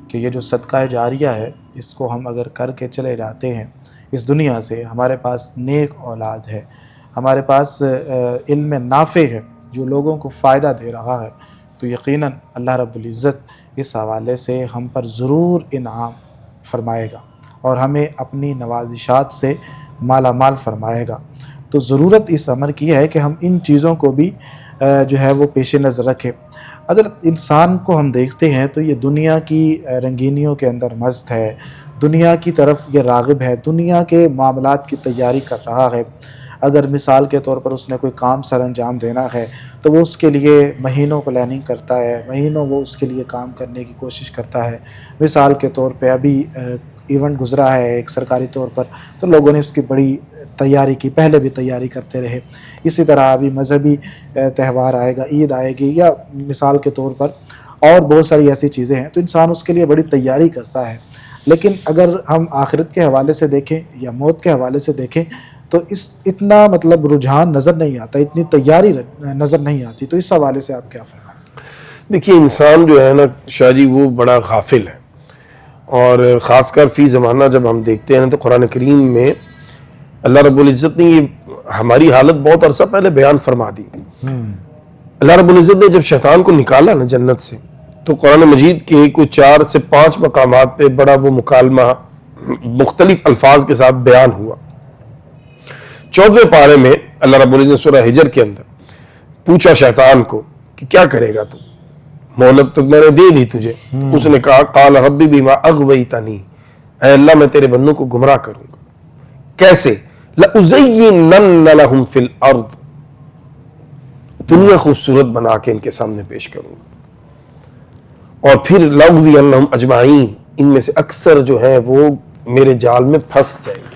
کہ یہ جو صدقہ جاریہ ہے، اس کو ہم اگر کر کے چلے جاتے ہیں اس دنیا سے، ہمارے پاس نیک اولاد ہے، ہمارے پاس علم نافع ہے جو لوگوں کو فائدہ دے رہا ہے، تو یقیناً اللہ رب العزت اس حوالے سے ہم پر ضرور انعام فرمائے گا اور ہمیں اپنی نوازشات سے مالا مال فرمائے گا۔ تو ضرورت اس امر کی ہے کہ ہم ان چیزوں کو بھی جو ہے وہ پیش نظر رکھیں۔ اگر انسان کو ہم دیکھتے ہیں تو یہ دنیا کی رنگینیوں کے اندر مست ہے، دنیا کی طرف یہ راغب ہے، دنیا کے معاملات کی تیاری کر رہا ہے۔ اگر مثال کے طور پر اس نے کوئی کام سر انجام دینا ہے تو وہ اس کے لیے مہینوں پلاننگ کرتا ہے، مہینوں وہ اس کے لیے کام کرنے کی کوشش کرتا ہے۔ مثال کے طور پہ ابھی ایونٹ گزرا ہے ایک سرکاری طور پر، تو لوگوں نے اس کی بڑی تیاری کی، پہلے بھی تیاری کرتے رہے۔ اسی طرح ابھی مذہبی تہوار آئے گا، عید آئے گی، یا مثال کے طور پر اور بہت ساری ایسی چیزیں ہیں، تو انسان اس کے لیے بڑی تیاری کرتا ہے۔ لیکن اگر ہم آخرت کے حوالے سے دیکھیں یا موت کے حوالے سے دیکھیں تو اتنا مطلب رجحان نظر نہیں آتا، اتنی تیاری نظر نہیں آتی۔ تو اس حوالے سے آپ کیا فرمائیں؟ دیکھیے، انسان جو ہے نا شاہ جی وہ بڑا غافل ہے، اور خاص کر فی زمانہ جب ہم دیکھتے ہیں تو قرآن کریم میں اللہ رب العزت نے یہ ہماری حالت بہت عرصہ پہلے بیان فرما دی۔ اللہ رب العزت نے جب شیطان کو نکالا نا جنت سے، تو قرآن مجید کے کوئی 4 سے 5 مقامات پہ بڑا وہ مکالمہ مختلف الفاظ کے ساتھ بیان ہوا۔ 14ویں پارے میں اللہ رب العزت نے سورہ ہجر کے اندر پوچھا شیطان کو کہ کیا کرے گا تو، مہلت تو میں نے دے دی تجھے۔ اس نے کہا قال ربی بما اغویتنی، اے اللہ میں تیرے بندوں کو گمراہ کروں گا۔ کیسے؟ لَأُزَيِّنَنَّ لَهُمْ فِي الْأَرْضِ، دنیا خوبصورت بنا کے ان کے سامنے پیش کروں گا، اور پھر لَأُغْوِيَنَّهُمْ أَجْمَعِينَ، ان میں سے اکثر جو ہے وہ میرے جال میں پھنس جائیں گے۔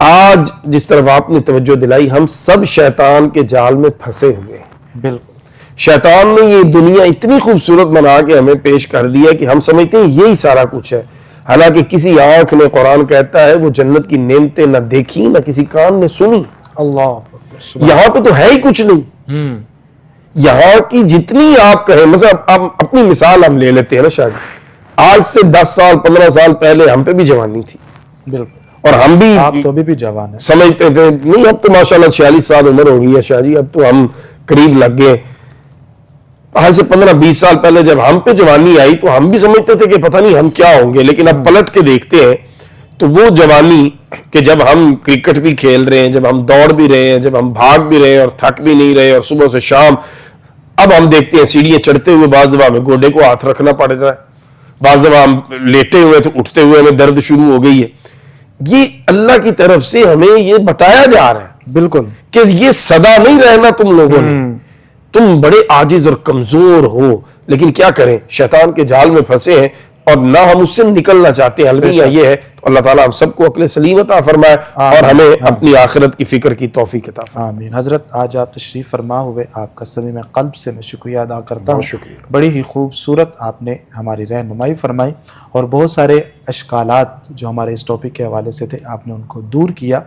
آج جس طرح آپ نے توجہ دلائی، ہم سب شیطان کے جال میں پھنسے ہوئے ہیں۔ بالکل، شیطان نے یہ دنیا اتنی خوبصورت بنا کے ہمیں پیش کر دیا کہ ہم سمجھتے ہیں یہی سارا کچھ ہے، حالانکہ کسی آنکھ نے، قرآن کہتا ہے، وہ جنت کی نعمتیں نہ دیکھی نہ کسی کان نے سنی۔ اللہ اکبر، یہاں پہ تو ہے ہی کچھ نہیں۔ یہاں کی جتنی آپ کہیں، مثلا اپنی مثال ہم لے لیتے ہیں نا، شاید آج سے 10 سال 15 سال پہلے ہم پہ بھی جوانی تھی، بالکل، اور ہم بھی آپ تو بھی جوان ہیں، سمجھتے تھے نہیں اب تو ماشاءاللہ 46 سال عمر ہو گئی ہے شاہ جی، اب تو ہم قریب لگ گئے۔ آج سے 15-20 سال پہلے جب ہم پہ جوانی آئی تو ہم بھی سمجھتے تھے کہ پتہ نہیں ہم کیا ہوں گے، لیکن اب پلٹ کے دیکھتے ہیں تو وہ جوانی کہ جب ہم کرکٹ بھی کھیل رہے ہیں، جب ہم دوڑ بھی رہے ہیں، جب ہم بھاگ بھی رہے ہیں اور تھک بھی نہیں رہے، اور صبح سے شام، اب ہم دیکھتے ہیں سیڑھیاں چڑھتے ہوئے بعض دفعہ ہمیں گوڈے کو ہاتھ رکھنا پڑ رہا ہے، بعض دفعہ ہم لیٹے ہوئے تو اٹھتے ہوئے ہمیں درد شروع ہو گئی ہے۔ یہ اللہ کی طرف سے ہمیں یہ بتایا جا رہا ہے بالکل، کہ یہ سدا نہیں رہنا تم لوگوں نے، تم بڑے عاجز اور کمزور ہو، لیکن کیا کریں، شیطان کے جال میں پھنسے ہیں اور نہ ہم اس سے نکلنا چاہتے ہیں۔ البتہ یہ ہے تو اللہ تعالیٰ ہم سب کو عقل سلیم عطا فرمائے اور ہمیں اپنی آخرت کی فکر کی توفیق عطا فرمائے۔ آمین۔ حضرت آج آپ تشریف فرما ہوئے، آپ کا صمیم قلب سے میں شکریہ ادا کرتا ہوں۔ بہت شکریہ۔ بڑی ہی خوبصورت آپ نے ہماری رہنمائی فرمائی، اور بہت سارے اشکالات جو ہمارے اس ٹاپک کے حوالے سے تھے آپ نے ان کو دور کیا،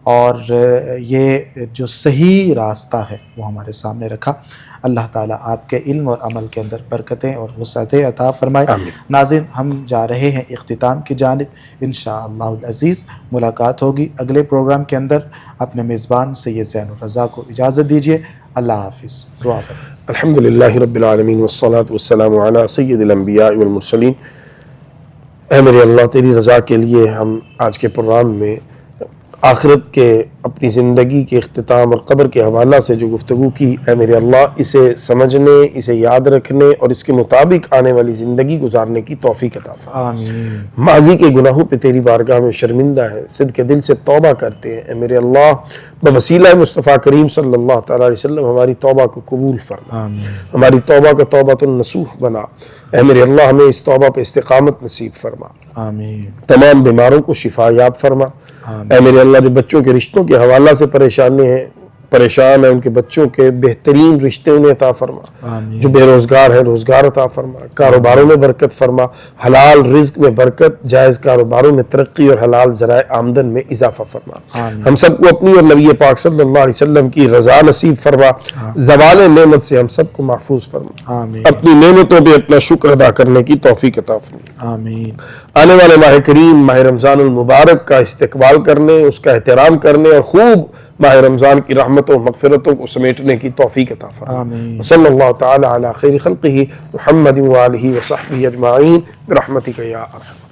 اور یہ جو صحیح راستہ ہے وہ ہمارے سامنے رکھا۔ اللہ تعالیٰ آپ کے علم اور عمل کے اندر برکتیں اور وسعتیں عطا فرمائے۔ آمین۔ ناظرین، ہم جا رہے ہیں اختتام کی جانب، انشاءاللہ العزیز ملاقات ہوگی اگلے پروگرام کے اندر۔ اپنے میزبان سید زین الرضا کو اجازت دیجیے، اللہ حافظ، دعا فرمائیں۔ الحمدللہ رب العالمین والصلاة والسلام علی سید الانبیاء والمرسلین۔ اے میرے اللہ، تیری رضا کے لیے ہم آج کے پروگرام میں آخرت کے اپنی زندگی کے اختتام اور قبر کے حوالہ سے جو گفتگو کی، اے میرے اللہ اسے سمجھنے، اسے یاد رکھنے اور اس کے مطابق آنے والی زندگی گزارنے کی توفیق عطا فرما۔ آمین۔ ماضی کے گناہوں پہ تیری بارگاہ میں شرمندہ ہے، صدق دل سے توبہ کرتے ہیں، اے میرے اللہ بوسیلہ مصطفیٰ کریم صلی اللہ تعالیٰ علیہ وسلم ہماری توبہ کو قبول فرما، آمین۔ ہماری توبہ کو توبۃ النصوح بنا۔ اے میرے اللہ ہمیں اس توبہ پہ استقامت نصیب فرما، آمین۔ تمام بیماروں کو شفا یاب فرما۔ اے میرے اللہ جو بچوں کے رشتوں کے حوالہ سے پریشان ہیں ان کے بچوں کے بہترین رشتے انہیں عطا فرما، آمین۔ جو بے روزگار ہیں روزگار عطا فرما، کاروباروں میں برکت فرما، حلال رزق میں برکت، جائز کاروباروں میں ترقی اور حلال ذرائع آمدن میں اضافہ فرما۔ آمین۔ ہم سب کو اپنی اور نبی پاک صلی اللہ علیہ وسلم کی رضا نصیب فرما، زوال نعمت سے ہم سب کو محفوظ فرما، آمین۔ اپنی نعمتوں پہ اپنا شکر ادا کرنے کی توفیق عطا فرما۔ آمین۔ آنے والے ماہ کریم ماہ رمضان المبارک کا استقبال کرنے، اس کا احترام کرنے اور خوب ماہ رمضان کی رحمتوں و مغفرتوں کو سمیٹنے کی توفیق عطا فرما۔ آمین۔ صلی اللہ تعالی علی خیر خلقہ محمد و آلہ و صحبہ اجمعین برحمتک یا ارحم۔